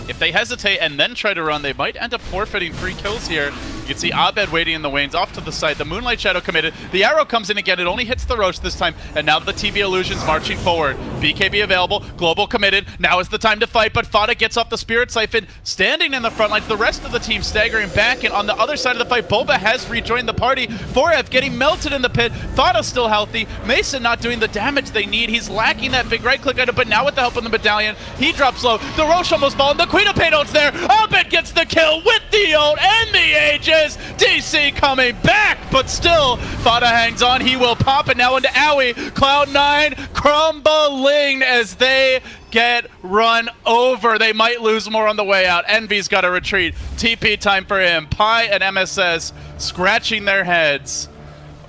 if they hesitate and then try to run, they might end up forfeiting 3 kills here. You can see Abed waiting in the wanes off to the side. The Moonlight Shadow committed. The arrow comes in again. It only hits the Roche this time. And now the TV Illusion's marching forward. BKB available. Global committed. Now is the time to fight. But Fnatic gets off the Spirit Siphon, standing in the front lines. The rest of the team staggering back. And on the other side of the fight, Boba has rejoined the party. 4F getting melted in the pit. Thana's still healthy. Mason not doing the damage they need. He's lacking that big right-click item. But now with the help of the Medallion, he drops low. The Roche almost fallen. The Queen of Pain ult's there. Abed gets the kill with the ult and the Aegis. DC coming back, but still, Fada hangs on. He will pop it now into Owie. Cloud9 crumbling as they get run over. They might lose more on the way out. Envy's got to retreat. TP time for him. Pi and MSS scratching their heads.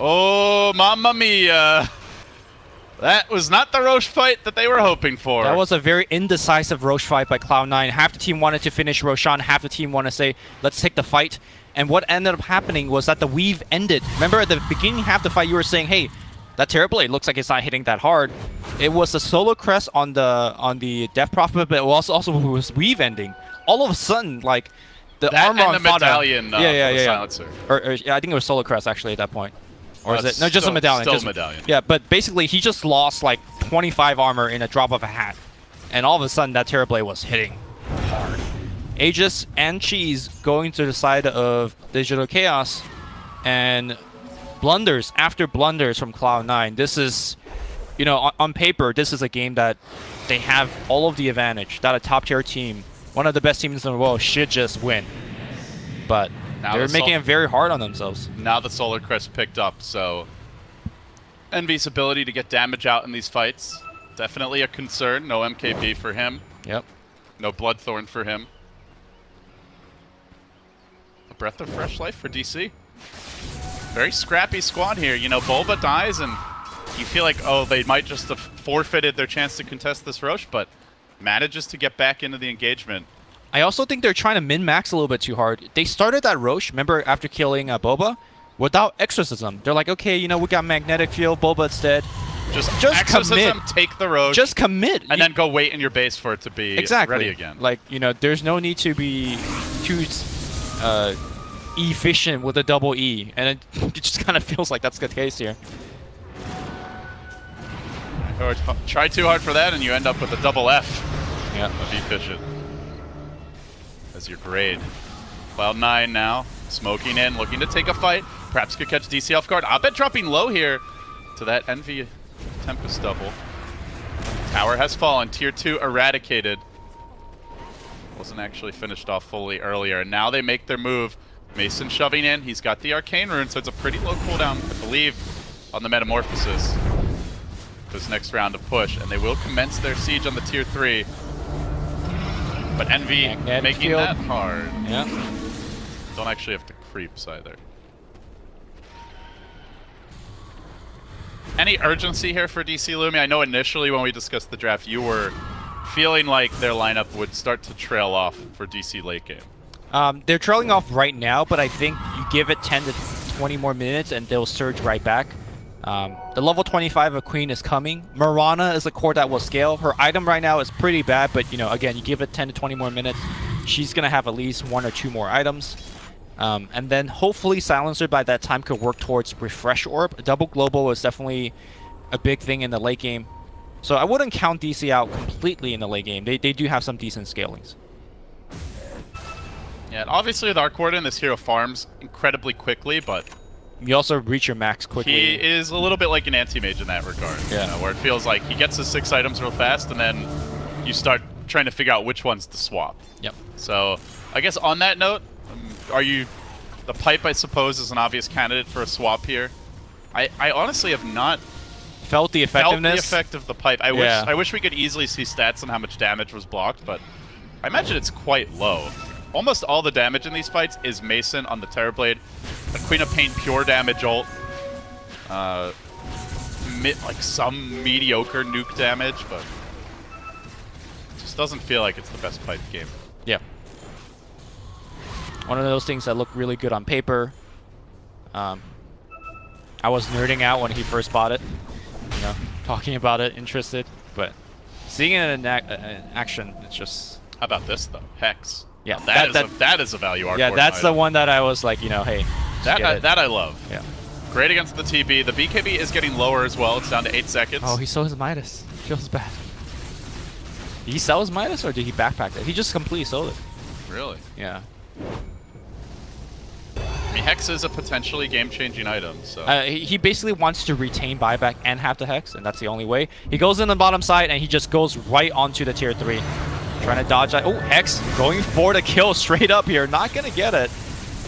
Oh, mamma mia. That was not the Roche fight that they were hoping for. That was a very indecisive Roche fight by Cloud9. Half the team wanted to finish Roshan, half the team wanted to say, let's take the fight. And what ended up happening was that the weave ended. Remember at the beginning half the fight you were saying, hey, that Terrorblade looks like it's not hitting that hard. It was the solo crest on the Death Prophet, but it was also weave ending. All of a sudden, like, the that armor and on the Fada, Medallion yeah. silencer. Yeah, I think it was solo crest actually at that point. Or is it? No, just still, a Medallion. Still just, Medallion. Yeah, but basically he just lost like 25 armor in a drop of a hat. And all of a sudden that Terrorblade was hitting hard. Aegis and Cheese going to the side of Digital Chaos, and blunders after blunders from Cloud9. This is, you know, on paper, this is a game that they have all of the advantage, that a top tier team, one of the best teams in the world, should just win. But now they're making it very hard on themselves. Now the Solar Crest picked up, so Envy's ability to get damage out in these fights, definitely a concern. No MKB for him. Yep. No Bloodthorn for him. A breath of fresh life for DC. Very scrappy squad here. You know, Bulba dies and you feel like, oh, they might just have forfeited their chance to contest this Roche, but manages to get back into the engagement. I also think they're trying to min-max a little bit too hard. They started that Roche, remember, after killing Boba, without Exorcism. They're like, okay, you know, we got Magnetic Field, Boba's dead. Just Exorcism, commit. Take the Roche. Just commit. And then go wait in your base for it to be ready again. Like, you know, there's no need to be too efficient with a double E. And it just kind of feels like that's the case here. Or try too hard for that and you end up with a double F of efficient. As your grade. Cloud9 now, smoking in, looking to take a fight. Perhaps could catch DC off guard. Abed dropping low here to that Envy Tempest double. Tower has fallen. Tier 2 eradicated. Wasn't actually finished off fully earlier. And now they make their move. Mason shoving in. He's got the Arcane Rune, so it's a pretty low cooldown, I believe, on the Metamorphosis. This next round of push. And they will commence their siege on the Tier 3. But Envy Magnetic making field. that hard. Yeah. Don't actually have to creeps either. Any urgency here for DC Lumi? I know initially when we discussed the draft, you were feeling like their lineup would start to trail off for DC late game. They're trailing off right now, but I think you give it 10 to 20 more minutes and they'll surge right back. The level 25 of Queen is coming. Mirana is a core that will scale. Her item right now is pretty bad, but you know, again, you give it 10 to 20 more minutes, she's gonna have at least 1 or 2 more items. And then hopefully Silencer by that time could work towards Refresh Orb. Double Global is definitely a big thing in the late game. So I wouldn't count DC out completely in the late game. They do have some decent scalings. Yeah, and obviously with Arcwarden, this hero farms incredibly quickly, but you also reach your max quickly. he is a little bit like an anti-mage in that regard. Yeah. You know, where it feels like he gets his 6 items real fast, and then you start trying to figure out which ones to swap. Yep. So I guess on that note, are you... The pipe, I suppose, is an obvious candidate for a swap here. I honestly have not felt the effectiveness. Felt the effect of the pipe. I wish we could easily see stats on how much damage was blocked, but I imagine it's quite low. Almost all the damage in these fights is Mason on the Terrorblade, a Queen of Pain pure damage ult, like some mediocre nuke damage, but it just doesn't feel like it's the best pipe game. Yeah. One of those things that look really good on paper. I was nerding out when he first bought it, you know, talking about it, interested, but seeing it in action, it's just... How about this, though? Hex. Yeah, that is a value arc. Yeah, that's the one that I was like, you know, hey. That I love. Yeah. Great against the TB. The BKB is getting lower as well. It's down to 8 seconds. Oh, he sold his Midas. Feels bad. Did he sell his Midas or did he backpack it? He just completely sold it. Really? Yeah. I mean, Hex is a potentially game-changing item, so... he basically wants to retain buyback and have the Hex, and that's the only way. He goes in the bottom side, and he just goes right onto the tier 3. Trying to dodge that. Oh, Hex going for the kill straight up here. Not going to get it.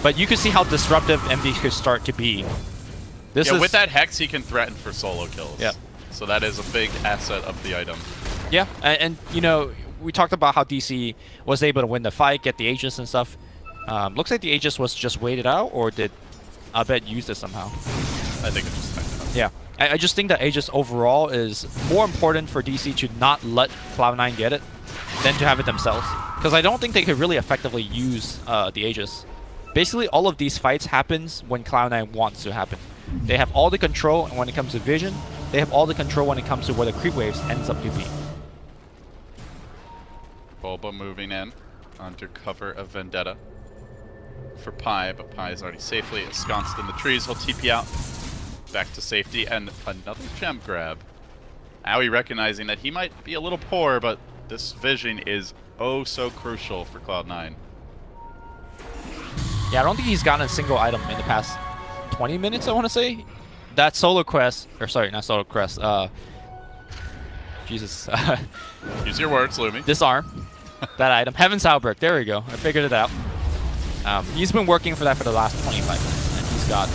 But you can see how disruptive MD could start to be. With that Hex, he can threaten for solo kills. Yeah. So that is a big asset of the item. Yeah, and you know, we talked about how DC was able to win the fight, get the Aegis and stuff. Looks like the Aegis was just waited out, or did Abed use it somehow? I think it just timed out. Yeah, I just think that Aegis overall is more important for DC to not let Cloud9 get it than to have it themselves. Because I don't think they could really effectively use the Aegis. Basically, all of these fights happens when Cloud9 wants to happen. They have all the control when it comes to vision. They have all the control when it comes to where the creep waves ends up to be. Bulba moving in under cover of Vendetta for Pi, but Pi is already safely ensconced in the trees. He'll TP out back to safety, and another gem grab. Aoi recognizing that he might be a little poor, but this vision is oh so crucial for Cloud9. Yeah, I don't think he's gotten a single item in the past 20 minutes, I want to say. That solo quest, or sorry, not solo quest, Jesus. Use your words, Lumi. Disarm. That item. Heaven's Outbreak. There we go. I figured it out. He's been working for that for the last 25 minutes, and he's got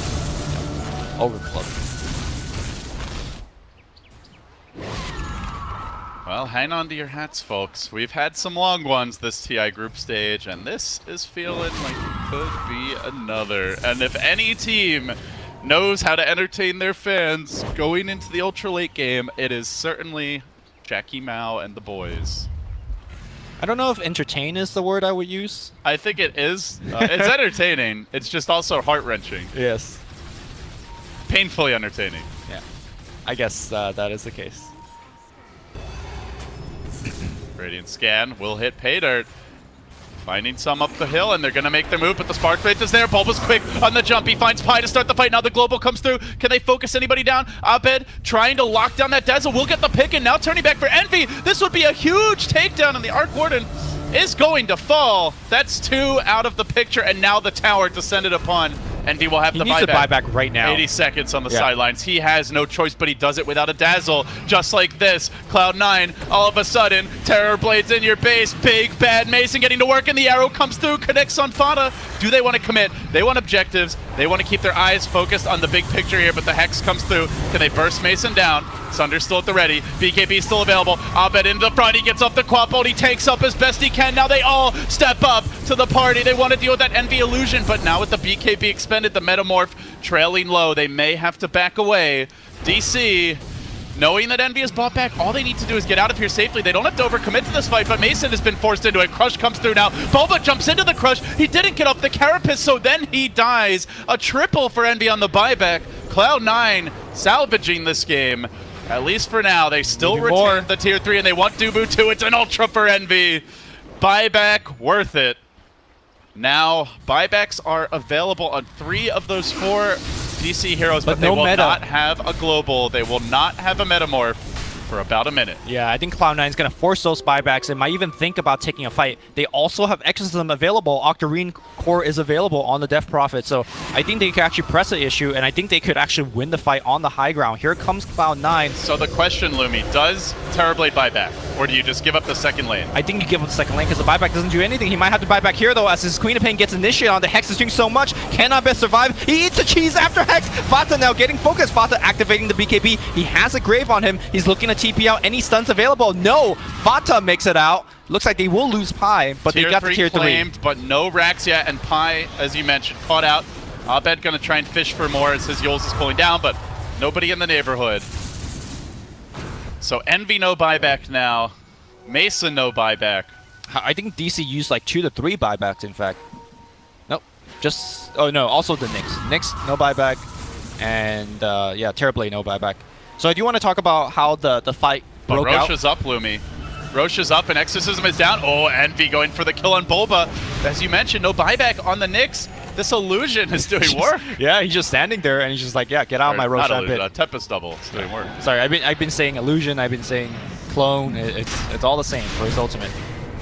overflow. Well, hang on to your hats, folks. We've had some long ones this TI group stage, and this is feeling like it could be another. And if any team knows how to entertain their fans going into the ultra late game, it is certainly Jackie Mao and the boys. I don't know if entertain is the word I would use. I think it is. It's entertaining. It's just also heart-wrenching. Yes. Painfully entertaining. Yeah. I guess that is the case. Radiant scan will hit pay dirt. Finding some up the hill, and they're going to make their move, but the Spark Faith is there. Bulba's quick on the jump. He finds Pi to start the fight. Now the Global comes through. Can they focus anybody down? Abed trying to lock down that Dazzle. Will get the pick, and now turning back for Envy. This would be a huge takedown, and the Arc Warden is going to fall. That's 2 out of the picture, and now the tower descended upon. Envy will have the buyback. He needs the buyback right now. 80 seconds on the sidelines. He has no choice, but he does it without a Dazzle. Just like this, Cloud9, all of a sudden, Terror Blades in your base. Big bad Mason getting to work, and the arrow comes through, connects on Fata. Do they want to commit? They want objectives. They want to keep their eyes focused on the big picture here, but the Hex comes through. Can they burst Mason down? Sunder's still at the ready. BKB still available. Abed into the front. He gets up the quad bolt. He takes up as best he can. Now they all step up to the party. They want to deal with that Envy illusion, but now with the BKB expended, the Metamorph trailing low, they may have to back away. DC, knowing that Envy is bought back, all they need to do is get out of here safely. They don't have to overcommit to this fight, but Mason has been forced into it. Crush comes through now. Bulba jumps into the Crush. He didn't get up the Carapace, so then he dies. A triple for Envy on the buyback. Cloud9 salvaging this game. At least for now, they still retain the tier 3, and they want Dubu too. It's an ultra for Envy. Buyback, worth it. Now, buybacks are available on 3 of those 4 DC heroes, but they will not have a global. They will not have a Metamorph for about a minute. Yeah, I think Cloud9 is going to force those buybacks and might even think about taking a fight. They also have Exorcism available. Octarine Core is available on the Death Prophet, so I think they could actually press the issue, and I think they could actually win the fight on the high ground. Here comes Cloud9. So the question, Lumi, does Terrorblade buy back, or do you just give up the second lane? I think you give up the second lane because the buyback doesn't do anything. He might have to buy back here, though, as his Queen of Pain gets initiated on. The Hex is doing so much. Cannot best survive. He eats the cheese after Hex. Fata now getting focused. Fata activating the BKB. He has a Grave on him. He's looking to TP out. Any stuns available? No. Fata makes it out. Looks like they will lose Pi, but they got the tier 3. Claimed, but no racks yet, and Pi, as you mentioned, caught out. Abed gonna try and fish for more as his Yules is pulling down, but nobody in the neighborhood. So Envy no buyback now. Mason no buyback. I think DC used like 2 to 3 buybacks, in fact. Nope. Just, oh no, also the Nyx. Nyx, no buyback. And yeah, Terrorblade, no buyback. So I do want to talk about how the fight broke out. Rosh is up, Lumi. Roche is up and Exorcism is down. Oh, Envy going for the kill on Bulba. As you mentioned, no buyback on the Nyx. This illusion is doing work. Yeah, he's just standing there and he's just like, yeah, get out of my Roshan pit. Tempest double is doing work. Sorry, I've been saying illusion, I've been saying clone. It's all the same for his ultimate.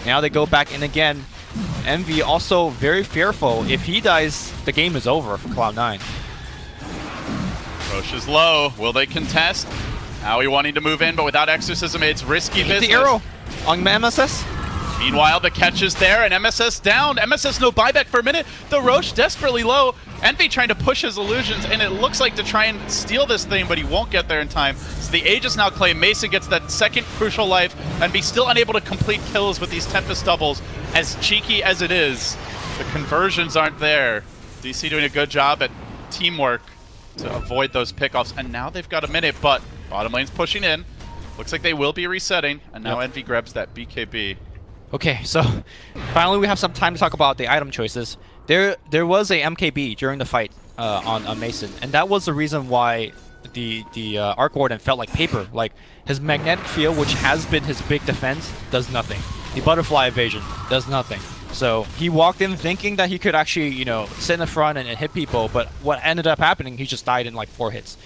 Now they go back in again. Envy also very fearful. If he dies, the game is over for Cloud9. Roche is low. Will they contest? Howie wanting to move in, but without Exorcism, it's risky business. The arrow on MSS. Meanwhile, the catch is there, and MSS down. MSS no buyback for a minute. The Roche desperately low. Envy trying to push his illusions, and it looks like to try and steal this thing, but he won't get there in time. So the Aegis now claim. Mason gets that second crucial life, and be still unable to complete kills with these Tempest doubles. As cheeky as it is, the conversions aren't there. DC doing a good job at teamwork to avoid those pickoffs, and now they've got a minute, but bottom lane's pushing in. Looks like they will be resetting, and now Envy grabs that BKB. Okay, so finally we have some time to talk about the item choices. There was a MKB during the fight on Mason, and that was the reason why the Arc Warden felt like paper. Like, his magnetic field, which has been his big defense, does nothing. The butterfly evasion does nothing. So he walked in thinking that he could actually, you know, sit in the front and hit people, but what ended up happening, he just died in like 4 hits.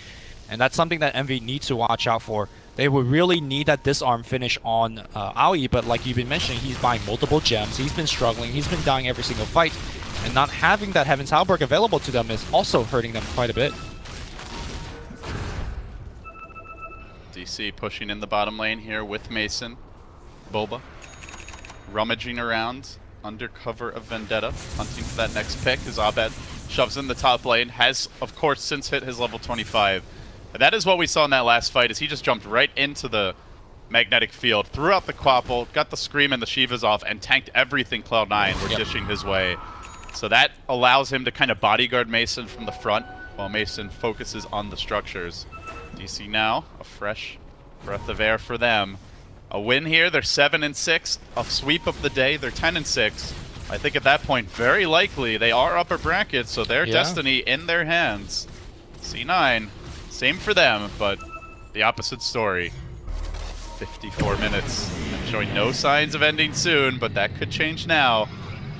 And that's something that Envy needs to watch out for. They would really need that disarm finish on Aoi, but like you've been mentioning, he's buying multiple gems. He's been struggling. He's been dying every single fight. And not having that Heaven's Halberg available to them is also hurting them quite a bit. DC pushing in the bottom lane here with Mason. Bulba rummaging around under cover of Vendetta, hunting for that next pick as Abed shoves in the top lane. Has, of course, since hit his level 25. That is what we saw in that last fight, is he just jumped right into the magnetic field, threw out the Quapple, got the Scream and the Shivas off, and tanked everything Cloud9 were dishing his way. So that allows him to kind of bodyguard Mason from the front, while Mason focuses on the structures. DC now, a fresh breath of air for them. A win here, they're 7-6, a sweep of the day, they're 10-6. I think at that point, very likely, they are upper bracket, so their destiny in their hands. C9. Same for them, but the opposite story. 54 minutes, and showing no signs of ending soon, but that could change now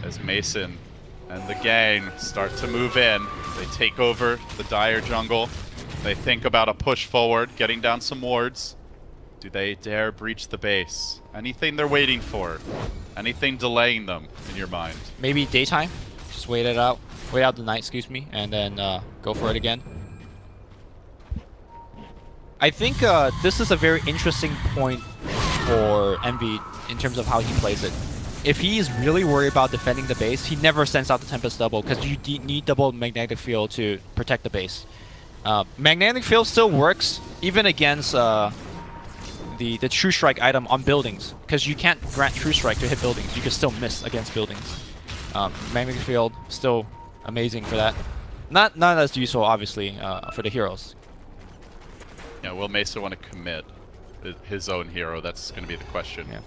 as Mason and the gang start to move in. They take over the dire jungle. They think about a push forward, getting down some wards. Do they dare breach the base? Anything they're waiting for? Anything delaying them in your mind? Maybe daytime. Just wait it out. Wait out the night, excuse me, and then go for it again. I think this is a very interesting point for Envy in terms of how he plays it. If he is really worried about defending the base, he never sends out the Tempest double, because you need double magnetic field to protect the base. Magnetic field still works even against the True Strike item on buildings, because you can't grant True Strike to hit buildings. You can still miss against buildings. Magnetic field still amazing for that. Not as useful, obviously, for the heroes. Yeah, will Mesa want to commit his own hero? That's going to be the question. Yeah.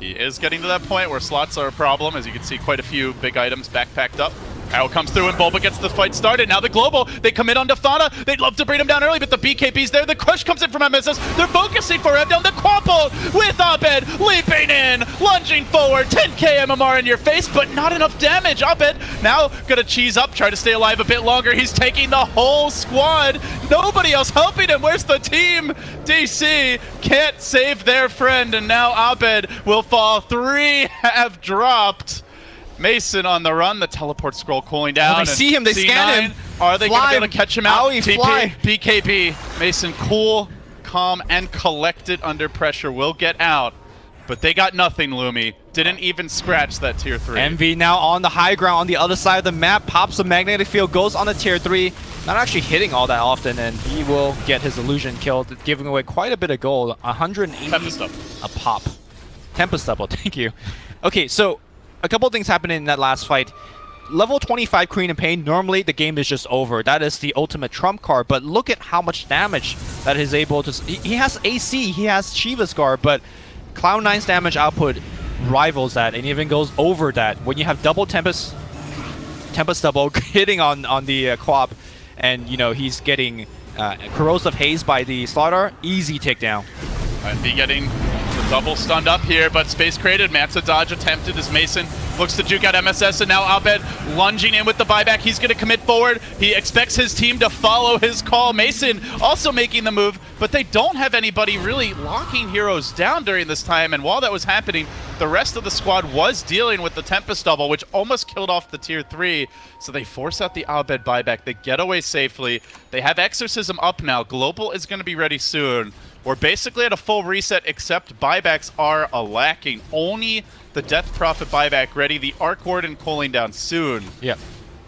He is getting to that point where slots are a problem. As you can see, quite a few big items backpacked up. Arrow comes through and Bulba gets the fight started. Now the Global, they commit on Fauna. They'd love to bring him down early, but the BKB's there. The Crush comes in from MSS. They're focusing for him down the Quapple with Abed leaping in, lunging forward. 10k MMR in your face, but not enough damage. Abed now gonna cheese up, try to stay alive a bit longer. He's taking the whole squad. Nobody else helping him. Where's the team? DC can't save their friend, and now Abed will fall. 3 have dropped. Mason on the run, the teleport scroll cooling down. Oh, they see him, they scan him. Are they going to be able to catch him out? Owie, fly. BKB. Mason cool, calm, and collected under pressure. Will get out, but they got nothing, Lumi. Didn't even scratch that tier 3. Envy now on the high ground on the other side of the map, pops a magnetic field, goes on the tier 3. Not actually hitting all that often, and he will get his illusion killed, giving away quite a bit of gold. 180 a pop. Tempest double, thank you. Okay, so a couple things happened in that last fight. Level 25 Queen and Pain, normally the game is just over. That is the ultimate trump card, but look at how much damage that is able to... He has AC, he has Shiva's Guard, but Cloud9's damage output rivals that and even goes over that. When you have double Tempest double hitting on the Quap, and you know he's getting Corrosive Haze by the Slaughter, easy takedown. Envy getting the Double stunned up here, but space created. Manta dodge attempted as Mason looks to juke out MSS, and now Abed lunging in with the buyback. He's going to commit forward. He expects his team to follow his call. Mason also making the move, but they don't have anybody really locking heroes down during this time. And while that was happening, the rest of the squad was dealing with the Tempest double, which almost killed off the tier 3. So they force out the Abed buyback. They get away safely. They have Exorcism up now. Global is going to be ready soon. We're basically at a full reset, except buybacks are lacking. Only the Death Prophet buyback ready. The Arc Warden cooling down soon. Yeah.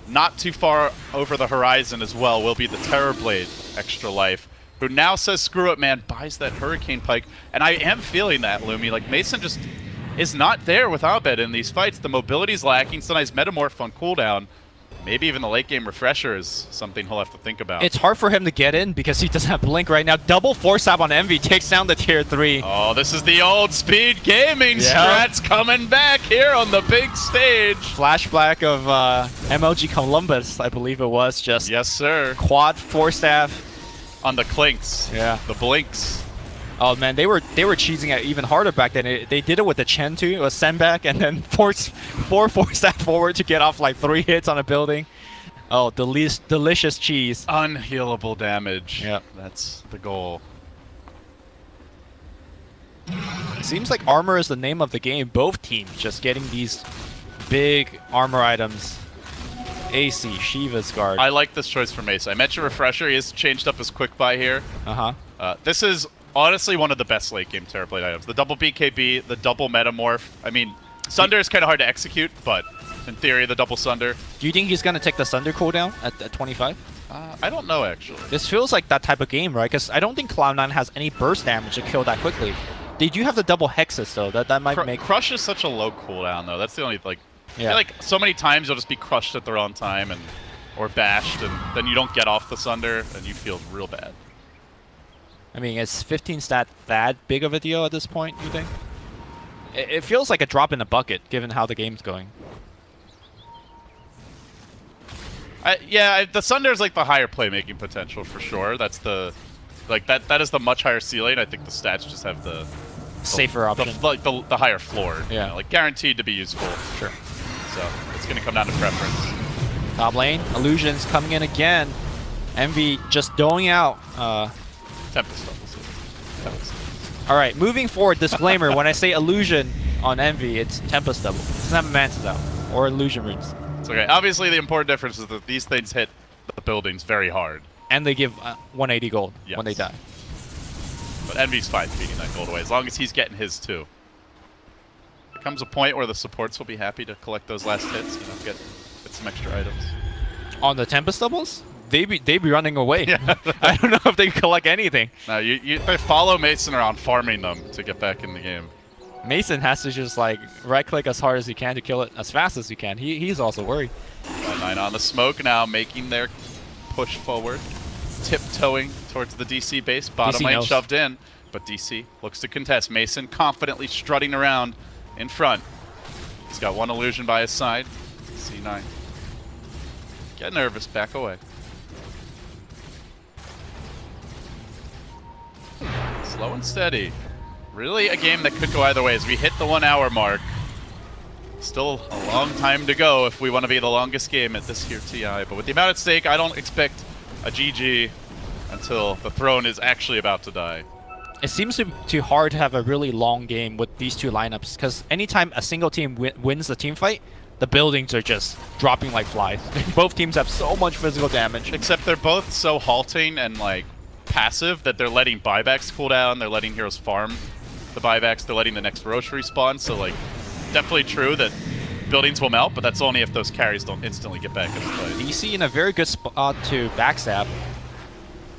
Not too far over the horizon as well will be the Terrorblade Extra Life, who now says, screw it, man, buys that Hurricane Pike. And I am feeling that, Lumi. Like, Mason just is not there with Abed in these fights. The mobility's lacking. Sometimes Metamorph on cooldown. Maybe even the late game refresher is something he'll have to think about. It's hard for him to get in because he doesn't have Blink right now. Double force stab on Envy takes down the tier 3. Oh, this is the old Speed Gaming strats coming back here on the big stage. Flashback of MLG Columbus, I believe it was. Just yes, sir. Quad force stab on the clinks. Yeah. The blinks. Oh man, they were cheesing it even harder back then. They did it with the Chen too. It was send back and then force stab forward to get off like 3 hits on a building. Oh, delicious cheese. Unhealable damage. Yeah, that's the goal. It seems like armor is the name of the game. Both teams just getting these big armor items. AC, Shiva's guard. I like this choice for Mesa. I mentioned refresher. He has changed up his quick buy here. This is honestly one of the best late game Terrorblade items. The double BKB, the double Metamorph. I mean, Sunder is kind of hard to execute, but in theory, the double Sunder. Do you think he's going to take the Sunder cooldown at 25? I don't know, actually. This feels like that type of game, right? Because I don't think Cloud9 has any burst damage to kill that quickly. They do have the double Hexes, though. That might make... Crush is such a low cooldown, though. That's the only, like... Yeah. I feel like so many times you'll just be crushed at the wrong time or bashed, and then you don't get off the Sunder, and you feel real bad. I mean, is 15 stat that big of a deal at this point, you think? It feels like a drop in the bucket, given how the game's going. Yeah, the Sunder is like the higher playmaking potential for sure. That's the... Like, that is the much higher ceiling. I think the stats just have the safer option. The higher floor. Yeah. You know, like, guaranteed to be useful. Sure. So, it's going to come down to preference. Top lane, Illusions coming in again. Envy just doling out. Tempest doubles. Alright, moving forward, disclaimer, when I say Illusion on Envy, it's Tempest double. It doesn't have Mantis out, or Illusion Roots. It's okay. Obviously, the important difference is that these things hit the buildings very hard. And they give 180 gold when they die. But Envy's fine feeding that gold away, as long as he's getting his too. There comes a point where the supports will be happy to collect those last hits, you know, get some extra items. On the Tempest doubles? They be running away. Yeah. I don't know if they collect anything. No, they follow Mason around farming them to get back in the game. Mason has to just like right-click as hard as he can to kill it as fast as he can. He's also worried. Cloud9 on the smoke now, making their push forward, tiptoeing towards the DC base. Bottom lane shoved in, but DC looks to contest. Mason confidently strutting around in front. He's got one illusion by his side. C9. Get nervous, back away. Slow and steady. Really a game that could go either way as we hit the 1 hour mark. Still a long time to go if we want to be the longest game at this here TI. But with the amount at stake, I don't expect a GG until the throne is actually about to die. It seems too hard to have a really long game with these two lineups, because anytime a single team wins the team fight, the buildings are just dropping like flies. Both teams have so much physical damage. Except they're both so halting and like passive that they're letting buybacks cool down, they're letting heroes farm the buybacks, they're letting the next Roche respawn, so like, definitely true that buildings will melt, but that's only if those carries don't instantly get back into play. DC in a very good spot to backstab,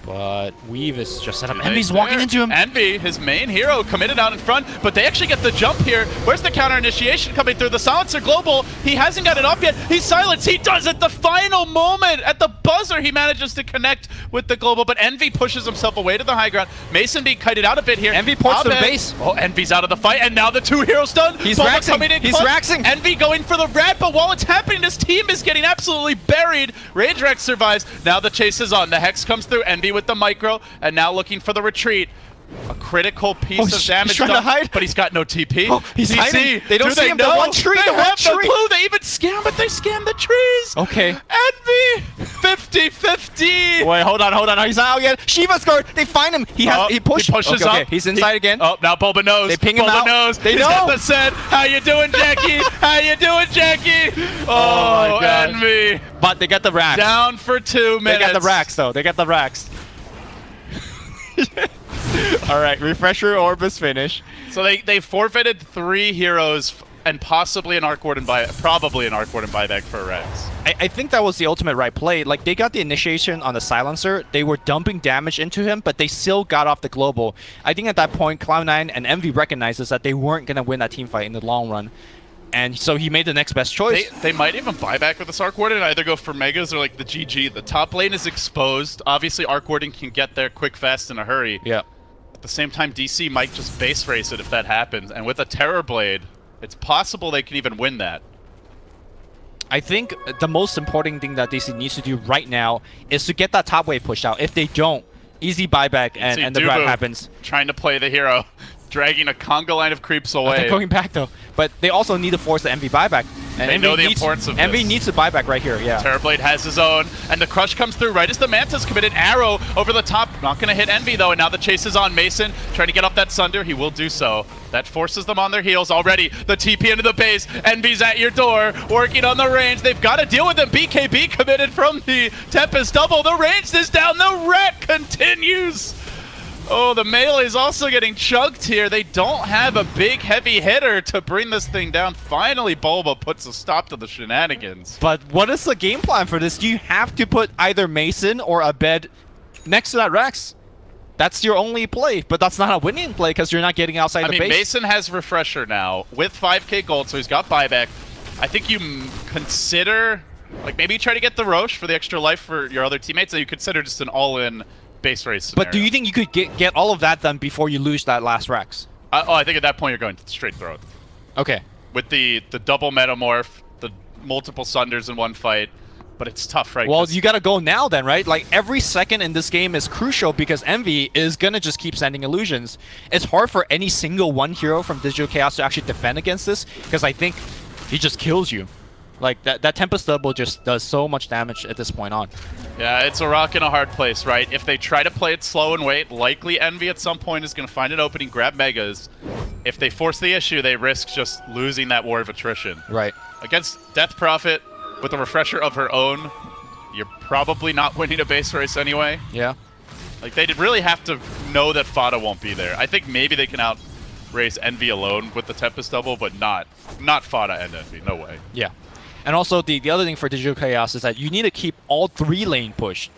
but Weave is just set up. Envy's walking into him. Envy, his main hero, committed out in front, but they actually get the jump here. Where's the counter initiation coming through? The silencer global, he hasn't got it up yet. He's silenced, he does at the final moment. At the buzzer, he manages to connect with the global, but Envy pushes himself away to the high ground. Mason being kited out a bit here. Envy ports to the base. Oh, Envy's out of the fight, and now the two heroes done. He's raxing. He's raxing. Envy going for the rat, but while it's happening, his team is getting absolutely buried. Rage Rex survives. Now the chase is on. The Hex comes through. Envy with the micro. And now looking for the retreat. A critical piece of damage he's trying to done, hide. but he's got no TP. Oh, he's DC, hiding. They don't do see him. The know? one tree, They the one have no tree. clue. They even scam, but they scam the trees. Okay. Envy, 50-50. Wait, hold on. He's not out yet. Shiva's guard. They find him. He pushes okay, up. okay. He's inside again. Oh, now Boba knows. They ping him Boba out. knows. They He's know. got the set. How you doing, Jackie? How you doing, Jackie? Oh, my God. Envy. But they get the racks. Down for 2 minutes. They got the racks though. They got the racks. All right, refresher orb is finished. So they forfeited 3 heroes and possibly an Arc Warden probably an Arc Warden buyback for Rex. I think that was the ultimate right play. Like, they got the initiation on the silencer. They were dumping damage into him, but they still got off the global. I think at that point, Cloud9 and Envy recognizes that they weren't going to win that team fight in the long run. And so he made the next best choice. They might even buy back with this Arc Warden and either go for Megas or like the GG. The top lane is exposed. Obviously, Arc Warden can get there quick, fast, in a hurry. Yeah. At the same time, DC might just base race it if that happens. And with a Terror Blade, it's possible they can even win that. I think the most important thing that DC needs to do right now is to get that top wave pushed out. If they don't, easy buyback and the rat happens. Trying to play the hero, dragging a conga line of creeps away. They're going back though, but they also need to force the Envy buyback. And they know the importance of this. Envy needs to buyback right here, yeah. Terrorblade has his own, and the crush comes through right as the Manta's committed. Arrow over the top, not going to hit Envy though, and now the chase is on Mason, trying to get off that Sunder. He will do so. That forces them on their heels already. The TP into the base, Envy's at your door, working on the range. They've got to deal with them. BKB committed from the Tempest double. The range is down, the rat continues. Oh, the melee is also getting chugged here. They don't have a big, heavy hitter to bring this thing down. Finally, Bulba puts a stop to the shenanigans. But what is the game plan for this? You have to put either Mason or a bed next to that Rex. That's your only play, but that's not a winning play because you're not getting outside the base. Mason has Refresher now with 5k gold, so he's got buyback. I think you consider, like, maybe try to get the Roche for the extra life for your other teammates, and you consider just an all-in base race scenario. But do you think you could get all of that done before you lose that last Rex? I think at that point you're going straight throw it. Okay. With the double Metamorph, the multiple Sunders in one fight, but it's tough, right? Well, you gotta go now then, right? Like, every second in this game is crucial because Envy is gonna just keep sending illusions. It's hard for any single one hero from Digital Chaos to actually defend against this because I think he just kills you. Like, that Tempest double just does so much damage at this point on. Yeah, it's a rock in a hard place, right? If they try to play it slow and wait, likely Envy at some point is going to find an opening, grab Megas. If they force the issue, they risk just losing that war of attrition. Right. Against Death Prophet, with a Refresher of her own, you're probably not winning a base race anyway. Yeah. Like, they really have to know that Fada won't be there. I think maybe they can out-race Envy alone with the Tempest double, but not Fada and Envy. No way. Yeah. And also, the other thing for Digital Chaos is that you need to keep all 3 lane pushed.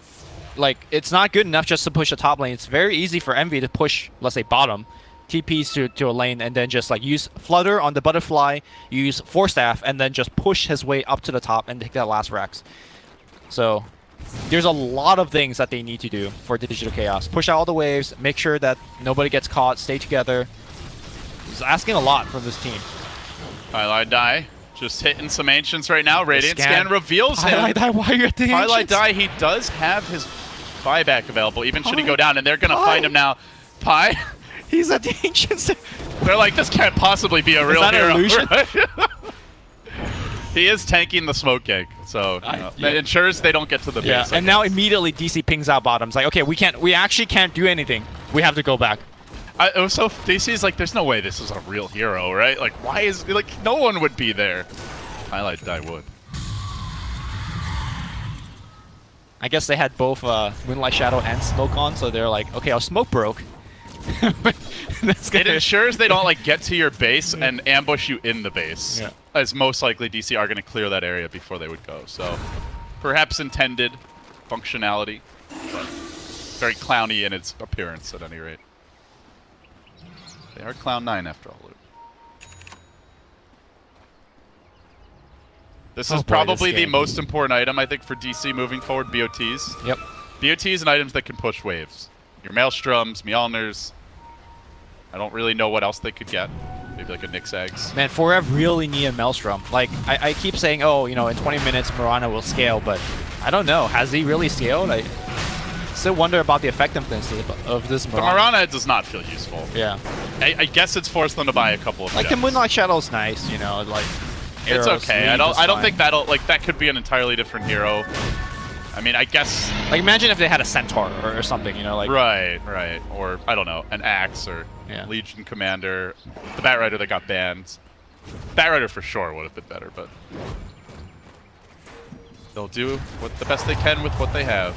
Like, it's not good enough just to push a top lane. It's very easy for Envy to push, let's say, bottom, TPs to a lane, and then just, like, use Flutter on the Butterfly, use Force Staff, and then just push his way up to the top and take that last Rex. So, there's a lot of things that they need to do for Digital Chaos. Push out all the waves, make sure that nobody gets caught, stay together. It's asking a lot from this team. Highlight Die. Just hitting some Ancients right now. Radiant Scan reveals him. Highlight Die, why are you at the Highlight Ancients? Die, he does have his buyback available, even should he go down, and they're going to find him now. Pi? He's at the Ancients. They're like, this can't possibly be a real that an hero. illusion? Right? He is tanking the smoke gank, so that ensures they don't get to the base. Yeah, and now immediately DC pings out bottoms. Like, okay, we actually can't do anything. We have to go back. It was so DC's like, there's no way this is a real hero, right? Like, why is like no one would be there? Highlight Die would. I guess they had both Moonlight Shadow and Smoke on, so they're like, okay, our smoke broke. It ensures they don't like get to your base and ambush you in the base. Yeah. As most likely DC are going to clear that area before they would go. So perhaps intended functionality, but very clowny in its appearance at any rate. They are Cloud9 after all, Luke. This is probably the most important item, I think, for DC moving forward, BOTs. Yep. BOTs and items that can push waves. Your Maelstroms, Mjolnirs. I don't really know what else they could get. Maybe like a Nyx Eggs. Man, Forev really need a Maelstrom. Like, I keep saying, oh, you know, in 20 minutes Mirana will scale, but I don't know. Has he really scaled? still wonder about the effectiveness of this The Mirana. Mirana does not feel useful. Yeah. I guess it's forced them to buy a couple of Like the gems. Moonlight Shadow's nice, you know, like It's arrows, okay. lead I is don't fine. think that could be an entirely different hero. I mean, I guess. Like imagine if they had a Centaur or something, you know, like Right. Or I don't know, an Axe or Legion Commander. The Batrider that got banned. Batrider for sure would have been better, but they'll do the best they can with what they have.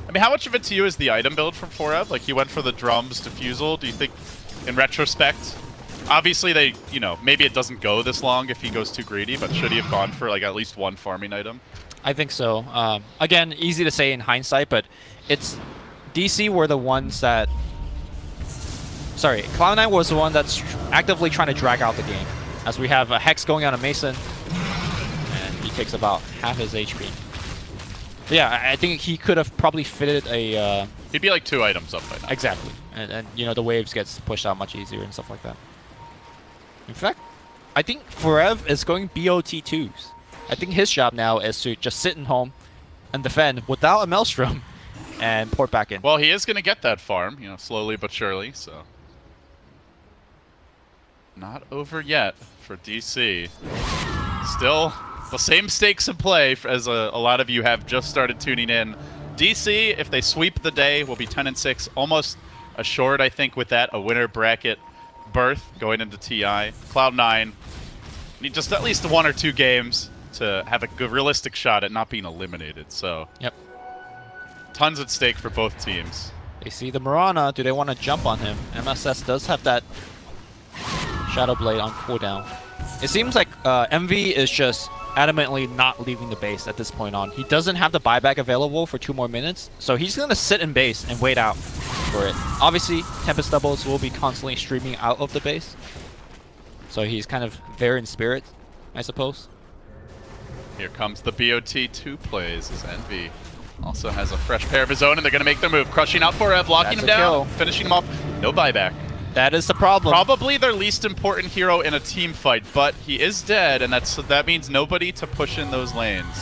I mean, how much of it to you is the item build from Forev? Like, he went for the drums, Diffusal. Do you think, in retrospect, obviously they, you know, maybe it doesn't go this long if he goes too greedy, but should he have gone for like at least one farming item? I think so. Again, easy to say in hindsight, but it's DC were the ones that. Sorry, Cloud9 was the one that's actively trying to drag out the game, as we have a Hex going on a Mason, and he takes about half his HP. But yeah, I think he could have probably fitted a. He'd be like 2 items up by now. Exactly, and you know the waves gets pushed out much easier and stuff like that. In fact, I think Forev is going BOT2s. I think his job now is to just sit in home and defend without a Maelstrom and port back in. Well, he is going to get that farm, you know, slowly but surely, so. Not over yet for DC. Still the same stakes in play as a lot of you have just started tuning in. DC, if they sweep the day, will be 10-6, almost assured, I think, with that, a winner bracket berth going into TI. Cloud9 need just at least 1 or 2 games to have a good, realistic shot at not being eliminated. So, yep, tons at stake for both teams. They see the Mirana. Do they want to jump on him? MSS does have that Shadow Blade on cooldown. It seems like MV is just adamantly not leaving the base at this point on. He doesn't have the buyback available for 2 more minutes, so he's going to sit in base and wait out for it. Obviously, Tempest Doubles will be constantly streaming out of the base, so he's kind of there in spirit, I suppose. Here comes the BOT2 plays as Envy also has a fresh pair of his own, and they're going to make their move. Crushing out Forev, locking him down, finishing him off. No buyback. That is the problem. Probably their least important hero in a team fight, but he is dead, and that means nobody to push in those lanes.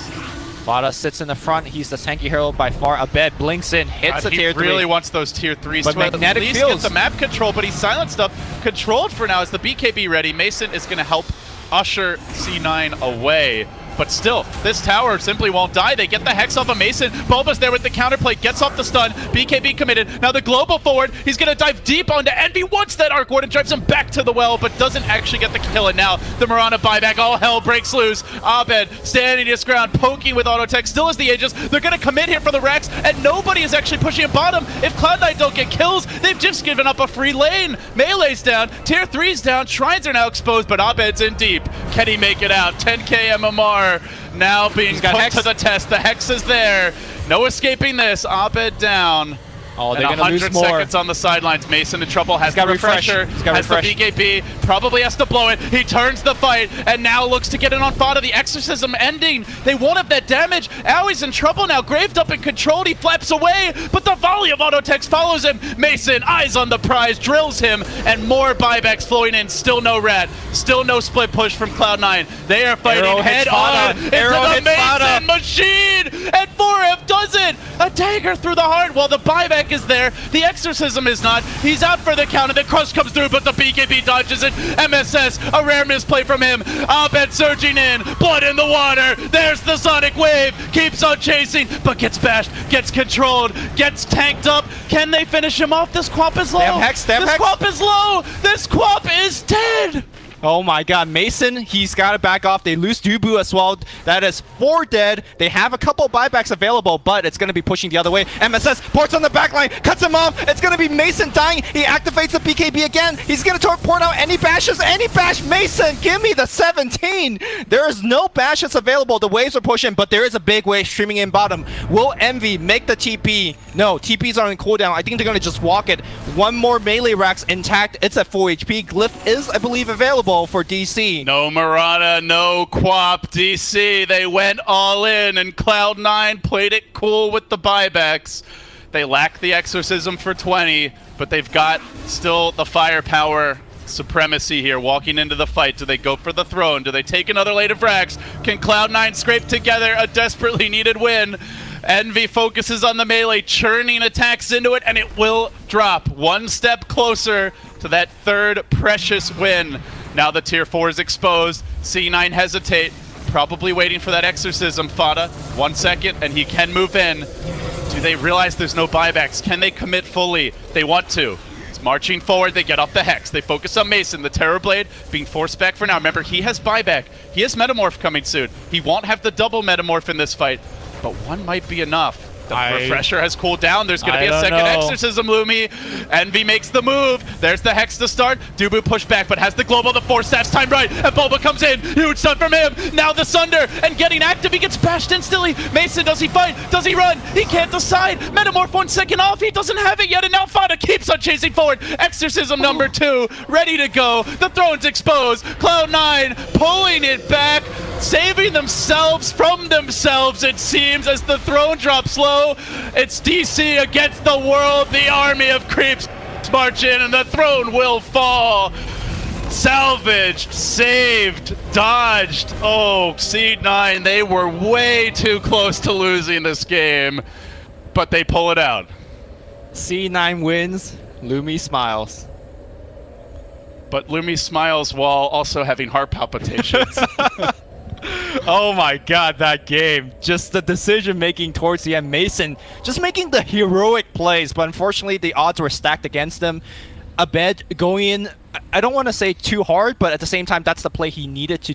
Vada sits in the front. He's the tanky hero by far. Abed blinks in, hits a tier 3. He really wants those tier 3s but to at Magnetic least feels. get the map control, but he's silenced up. Controlled for now. Is the BKB ready? Mason is going to help usher C9 away. But still, this tower simply won't die. They get the Hex off of Mason. Bulba's there with the counterplay, gets off the stun. BKB committed. Now the global forward. He's going to dive deep onto Envy. Wants that Arc Warden, drives him back to the well, but doesn't actually get the kill. And now the Mirana buyback. All hell breaks loose. Abed standing his ground, poking with auto tech. Still has the Aegis. They're going to commit here for the Rex, and nobody is actually pushing him bottom. If Cloud9 don't get kills, they've just given up a free lane. Melee's down. Tier 3's down. Shrines are now exposed, but Abed's in deep. Can he make it out? 10k MMR. Now being put to the test. The Hex is there. No escaping this. Abed down. Oh, they're and going to lose 100 more. seconds on the sidelines. Mason in trouble. Has the refresher. Has the BKB. Probably has to blow it. He turns the fight and now looks to get in on Fada. The exorcism ending. They won't have that damage. Aui's in trouble now. Graved up and controlled. He flaps away, but the volley of auto text follows him. Mason, eyes on the prize, drills him, and more buybacks flowing in. Still no rat. Still no split push from Cloud9. They are fighting head on into the Mason machine, and Forev does it. A dagger through the heart while the buyback is there. The exorcism is not. He's out for the count, and the crush comes through, but the BKB dodges it. MSS, a rare misplay from him. Abed surging in. Blood in the water. There's the Sonic Wave. Keeps on chasing, but gets bashed, gets controlled, gets tanked up. Can they finish him off? This Quap is low. This Quap is low. This Quap is dead. Oh my god, Mason, he's got to back off. They lose Newbee as well. That is 4 dead. They have a couple buybacks available, but it's going to be pushing the other way. MSS ports on the backline, cuts him off. It's going to be Mason dying. He activates the BKB again. He's going to port out any bashes. Any bash, Mason, give me the 17. There is no bashes available. The waves are pushing, but there is a big wave streaming in bottom. Will Envy make the TP? No, TPs are on cooldown. I think they're going to just walk it. 1 more melee racks intact. It's at full HP. Glyph is, I believe, available for DC. No Mirana, no Quap. DC, they went all in, and Cloud9 played it cool with the buybacks. They lack the exorcism for 20, but they've got still the firepower supremacy here walking into the fight. Do they go for the throne? Do they take another lane of frags? Can Cloud9 scrape together a desperately needed win? Envy focuses on the melee, churning attacks into it, and it will drop one step closer to that third precious win. Now the tier 4 is exposed. C9 hesitate, probably waiting for that exorcism. Fada, 1 second, and he can move in. Do they realize there's no buybacks? Can they commit fully? They want to. It's marching forward, they get off the Hex. They focus on Mason, the Terrorblade being forced back for now. Remember, he has buyback. He has Metamorph coming soon. He won't have the double Metamorph in this fight, but one might be enough. The refresher has cooled down. There's going to be a second exorcism, Lumi. Envy makes the move. There's the Hex to start. Dubu pushed back, but has the global. The 4 stats timed right. And Boba comes in. Huge stun from him. Now the Sunder. And getting active. He gets bashed instantly. Mason, does he fight? Does he run? He can't decide. Metamorph 1 second off. He doesn't have it yet. And now Fada keeps on chasing forward. Exorcism number 2. Ready to go. The throne's exposed. Cloud9 pulling it back. Saving themselves from themselves, it seems, as the throne drops low. It's DC against the world. The army of creeps march in, and the throne will fall. Salvaged, saved, dodged. Oh, C9, they were way too close to losing this game, but they pull it out. C9 wins, Lumi smiles. But Lumi smiles while also having heart palpitations. Oh my god, that game. Just the decision making towards the end. Mason just making the heroic plays, but unfortunately the odds were stacked against him. Abed going in, I don't want to say too hard, but at the same time, that's the play he needed to do.